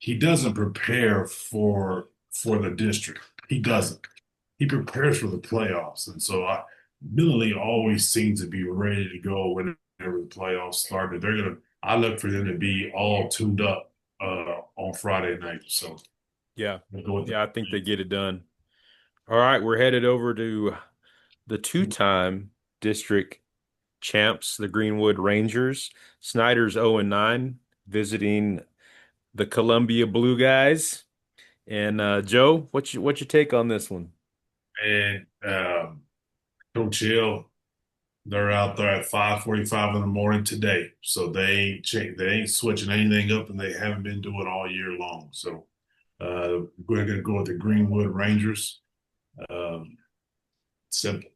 He doesn't prepare for the district. He doesn't. He prepares for the playoffs, and so Millie always seems to be ready to go whenever the playoffs started. I look for them to be all tuned up on Friday night. So Yeah. we'll go with Yeah, I think they get it done. All right, we're headed over to the two-time district champs, the Greenwood Rangers. Snyder's 0-9, visiting the Columbia Blue Guys. And Joe, what's your take on this one? And Coach Hill, they're out there at 5:45 in the morning today, so they ain't switching anything up, and they haven't been doing all year long. So we're gonna go with the Greenwood Rangers. Simple.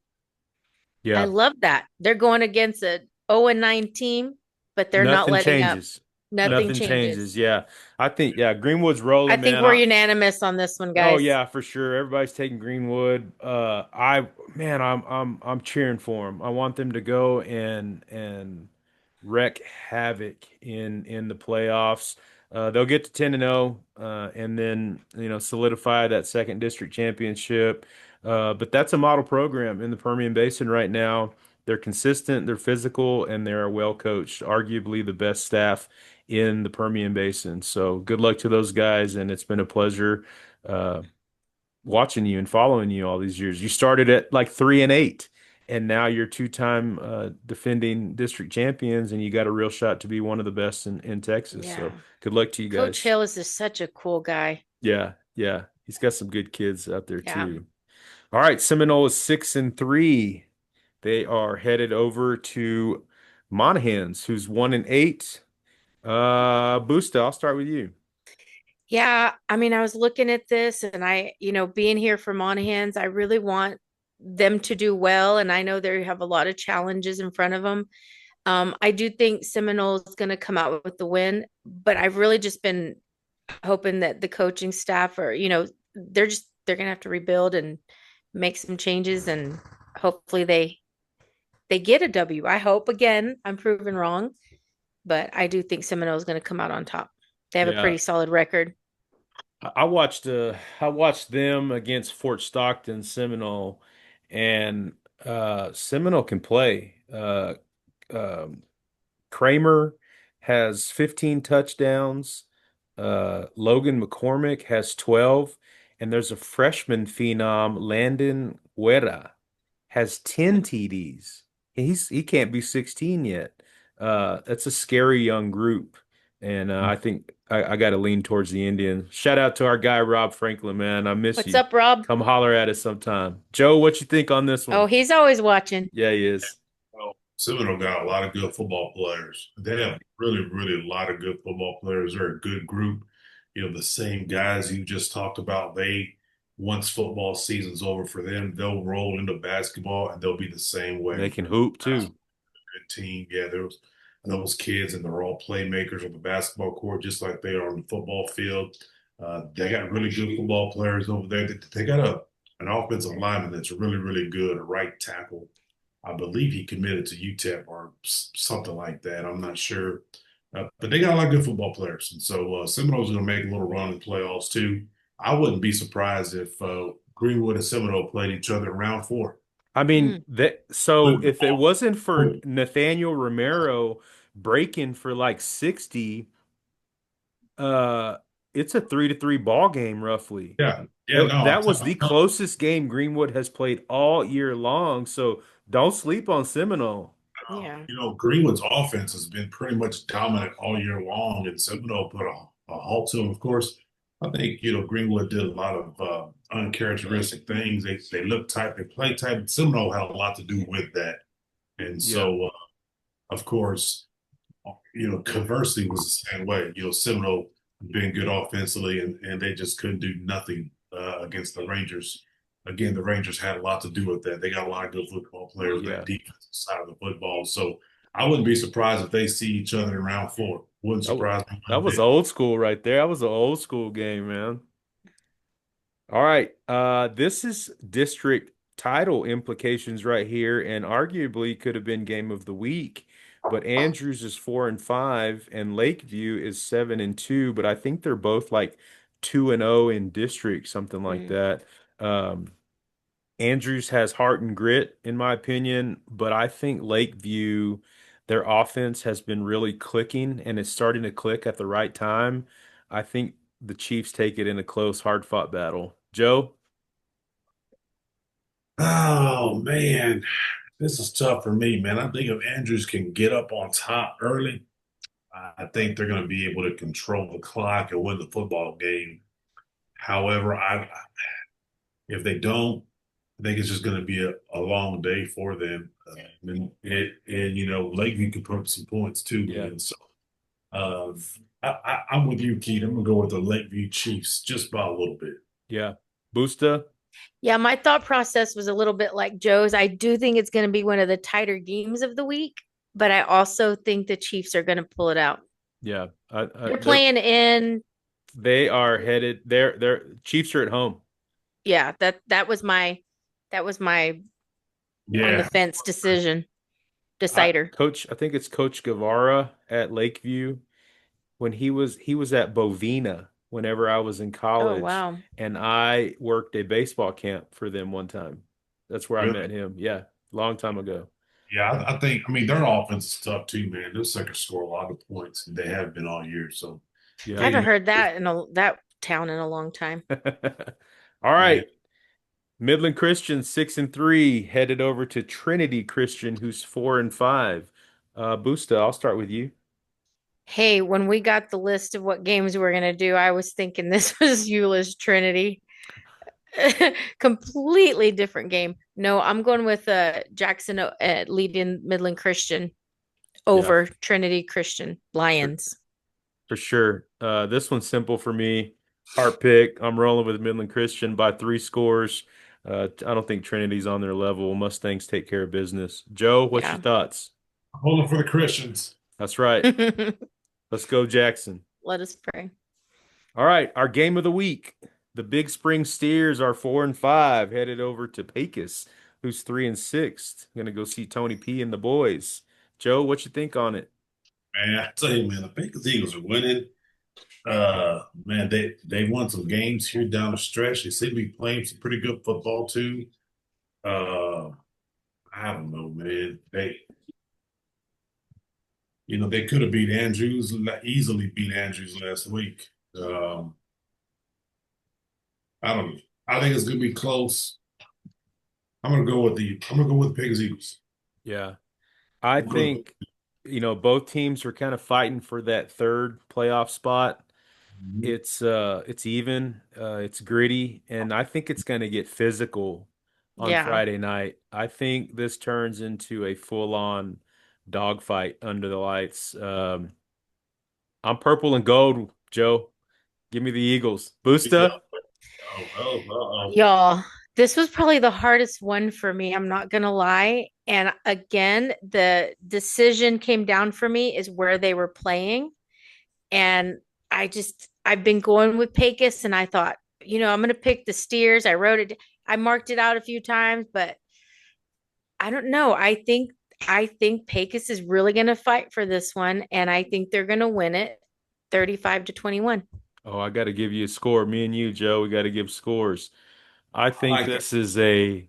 Yeah. I love that. They're going against a 0-9 team, but they're not letting changes. up. Nothing changes. Yeah. I think, Greenwood's rolling, I think man. we're unanimous on this one, guys. Oh yeah, for sure. Everybody's taking Greenwood. I'm cheering for them. I want them to go and wreak havoc in the playoffs. They'll get to 10-0, and then solidify that second district championship. But that's a model program in the Permian Basin right now. They're consistent, they're physical, and they're well coached. Arguably the best staff in the Permian Basin. So good luck to those guys, and it's been a pleasure watching you and following you all these years. You started at like 3-8, and now you're two-time defending district champions, and you got a real shot to be one of the best in Texas. Yeah. So good luck to you Coach guys. Hill is just such a cool guy. Yeah, yeah. He's got some good kids out there Yeah. too. All right, Seminole is 6-3. They are headed over to Monahans, who's 1-8. Boosta, I'll start with you. Yeah, I mean, I was looking at this and being here for Monahans, I really want them to do well. And I know they have a lot of challenges in front of them. I do think Seminole is going to come out with the win, but I've really just been hoping that the coaching staff they're going to have to rebuild and make some changes, and hopefully they get a W. I hope. Again, I'm proven wrong, but I do think Seminole is going to come out on top. They have a pretty solid record. I watched them against Fort Stockton Seminole, and Seminole can play. Um, Kramer has 15 touchdowns. Logan McCormick has 12, and there's a freshman phenom, Landon Guerra, has 10 TDs. He can't be 16 yet. That's a scary young group. And I think I got to lean towards the Indians. Shout out to our guy, Rob Franklin, man. I miss What's you. up, Rob? Come holler at us sometime. Joe, what you think on this one? Oh, he's always watching. Yeah, he is. Well, Seminole got a lot of good football players. They have really, really a lot of good football players. They're a good group. The same guys you just talked about, once football season's over for them, they'll roll into basketball and they'll be the same way. They can hoop too. Good team. Yeah, there's those kids and they're all playmakers on the basketball court, just like they are on the football field. They got really good football players over there. They got an offensive lineman that's really, really good, a right tackle. I believe he committed to UTEP or something like that. I'm not sure. But they got a lot of good football players. And so Seminole's going to make a little run in playoffs too. I wouldn't be surprised if Greenwood and Seminole played each other in round 4. I mean, so if it wasn't for Nathaniel Romero breaking for like 60, it's a 3-3 ball game roughly. Yeah. That was the closest game Greenwood has played all year long. So don't sleep on Seminole. Yeah. Greenwood's offense has been pretty much dominant all year long, and Seminole put a halt to him. Of course, I think, Greenwood did a lot of uncharacteristic things. They look tight, they play tight. Seminole had a lot to do with that. And so, of course, conversely was the same way. Seminole been good offensively, and they just couldn't do nothing against the Rangers. Again, the Rangers had a lot to do with that. They got a lot of good football players, that defensive side of the football. So I wouldn't be surprised if they see each other in round 4. Wouldn't surprise me. That was old school right there. That was an old school game, man. All right. This is district title implications right here, and arguably could have been game of the week. But Andrews is 4-5, and Lakeview is 7-2. But I think they're both like 2-0 in district, something like that. Andrews has heart and grit, in my opinion, but I think Lakeview, their offense has been really clicking, and it's starting to click at the right time. I think the Chiefs take it in a close, hard-fought battle. Joe? Oh, man. This is tough for me, man. I think if Andrews can get up on top early, I think they're going to be able to control the clock and win the football game. However, if they don't, I think it's just going to be a long day for them. And Lakeview can put up some points too. Yeah. And so I'm with you, Keith. I'm going to go with the Lakeview Chiefs just by a little bit. Yeah. Boosta? Yeah, my thought process was a little bit like Joe's. I do think it's going to be one of the tighter games of the week, but I also think the Chiefs are going to pull it out. Yeah. They're playing in. They are headed. They're Chiefs are at home. Yeah, that was my on the fence decider. Coach, I think it's Coach Guevara at Lakeview. When he was at Bovina whenever I was in Oh, college, wow. and I worked a baseball camp for them one time. That's where I Really? met him. Yeah, long time ago. Yeah, I think. I mean, their offense is tough too, man. Those suckers score a lot of points, and they have been all year. So, Yeah. I haven't Hayden, heard that in that town in a long time. All man, right. Midland Christian 6-3 headed over to Trinity Christian, who's 4-5. Busta, I'll start with you. Hey, when we got the list of what games we are gonna do, I was thinking this was Euless Trinity. Completely different game. No, I'm going with Jackson leading Midland Christian Yeah, over Trinity Christian for, Lions. for sure. This one's simple for me. Heart pick. I'm rolling with Midland Christian by 3 scores. I don't think Trinity's on their level. Mustangs take care of business. Joe, what's your Yeah. thoughts? holding for the Christians. That's right. Let's go, Jackson. Let us pray. All right, our game of the week. The Big Spring Steers are 4-5, headed over to Pecos, who's 3-6. Gonna go see Tony P and the boys. Joe, what you think on it? Man, I tell you, man, the Pecos Eagles are winning. Man, they won some games here down the stretch. They seem to be playing some pretty good football too. Uh, I don't know, man. They could have beat Andrews, easily beat Andrews last week. Um, I don't know. I think it's gonna be close. I'm gonna go with the Pecos Eagles. Yeah, I think, both teams are kind of fighting for that third playoff spot. It's even, it's gritty, and I think it's going to get physical on Yeah. Friday night. I think this turns into a full-on dogfight under the lights. I'm purple and gold, Joe. Give me the Eagles. Busta? Oh. Y'all, this was probably the hardest one for me. I'm not gonna lie. And again, the decision came down for me is where they were playing. And I've been going with Pecos and I thought, I'm gonna pick the Steers. I marked it out a few times, but I don't know. I think Pecos is really gonna fight for this one, and I think they're gonna win it 35-21. Oh, I got to give you a score. Me and you, Joe, we got to give scores. I I think like that. this is a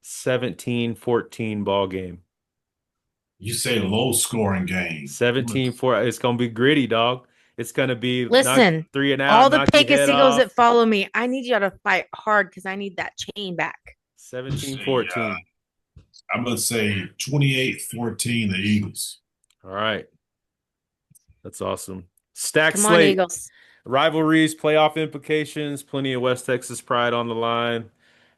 17-14 ball game. You say low scoring game. 17-4. It's gonna be gritty, dog. It's gonna be knock Listen, three and out, all the knock your Pecos head Eagles that off. follow me, I need y'all to fight hard because I need that chain back. 17-14. I'm gonna say 28-14 the Eagles. All right. That's awesome. Stack Come on, slate. Eagles. Rivalries, playoff implications, plenty of West Texas pride on the line.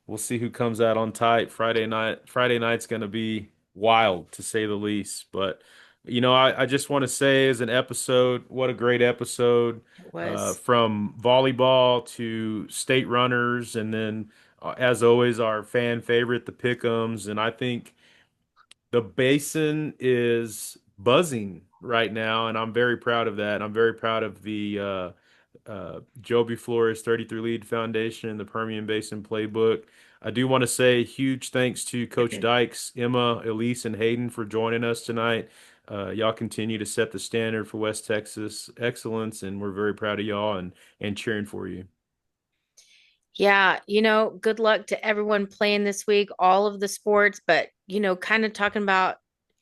We'll see who comes out on tight Friday night. Friday night's going to be wild, to say the least. But, I just want to say as an episode, what a great episode. It was. From volleyball to state runners, and then, as always, our fan favorite, the Pick'ems. And I think the Basin is buzzing right now, and I'm very proud of that. I'm very proud of the Joby Flores 33 Lead Foundation and the Permian Basin Playbook. I do want to say huge thanks to Coach Dyches, Emma, Elyse, and Hayden for joining us tonight. Y'all continue to set the standard for West Texas excellence, and we're very proud of y'all and cheering for you. Yeah, good luck to everyone playing this week, all of the sports, but kind of talking about,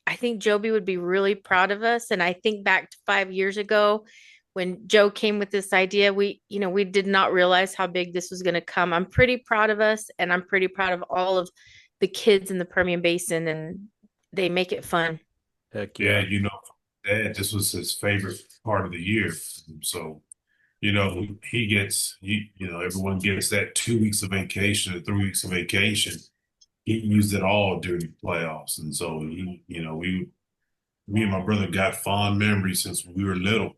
I think Joby would be really proud of us. And I think back to 5 years ago when Joe came with this idea, we did not realize how big this was going to come. I'm pretty proud of us, and I'm pretty proud of all of the kids in the Permian Basin, and they make it fun. Heck Yeah, yeah. Dad, this was his favorite part of the year. So, everyone gets that 2 weeks of vacation or 3 weeks of vacation. He used it all during the playoffs. And so me and my brother got fond memories since we were little.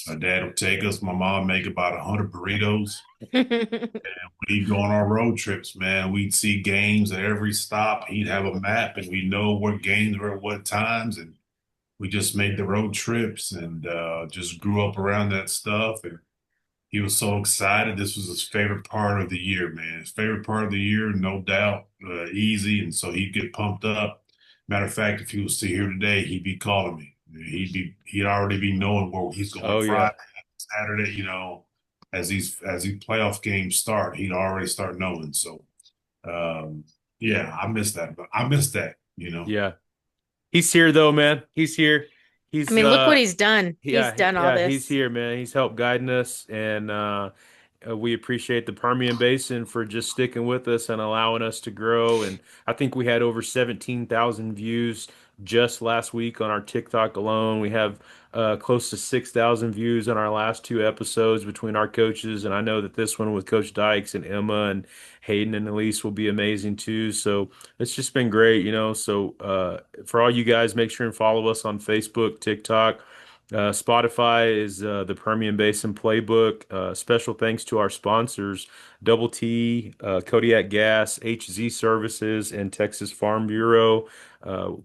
My dad would take us, my mom make about 100 burritos. We'd go on our road trips, man. We'd see games at every stop. He'd have a map and we know what games were at what times. And we just made the road trips and just grew up around that stuff. And he was so excited. This was his favorite part of the year, man. His favorite part of the year, no doubt, easy. And so he'd get pumped up. Matter of fact, if he was still here today, he'd be calling me. He'd already be knowing where he's going Oh, yeah. Friday. Saturday, as these playoff games start, he'd already start knowing. So, yeah, I miss that. But I miss that. Yeah. He's here though, man. He's here. I He's mean, look what he's done. He's yeah, done all yeah, he's this. here, man. He's helped guiding us, and we appreciate the Permian Basin for just sticking with us and allowing us to grow. And I think we had over 17,000 views just last week on our TikTok alone. We have close to 6,000 views on our last two episodes between our coaches, and I know that this one with Coach Dyches and Emma and Hayden and Elyse will be amazing too. So it's just been great, So for all you guys, make sure and follow us on Facebook, TikTok. Spotify is the Permian Basin Playbook. Special thanks to our sponsors, Double T, Kodiak Gas, HZ Services, and Texas Farm Bureau.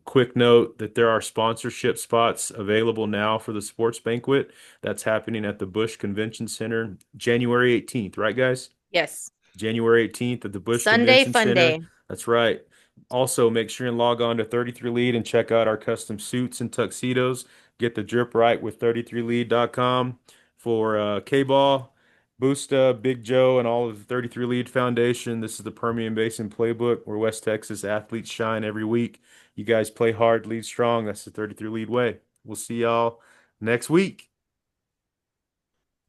Quick note that there are sponsorship spots available now for the sports banquet that's happening at the Busch Convention Center January 18th, right, guys? Yes. January 18th at the Busch Sunday Convention fun Center. day. That's right. Also, make sure and log on to 33 Lead and check out our custom suits and tuxedos. Get the drip right with 33lead.com for K-Ball, Boosta, Big Joe, and all of the 33 Lead Foundation. This is the Permian Basin Playbook where West Texas athletes shine every week. You guys play hard, lead strong. That's the 33 Lead way. We'll see y'all next week.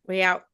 We out.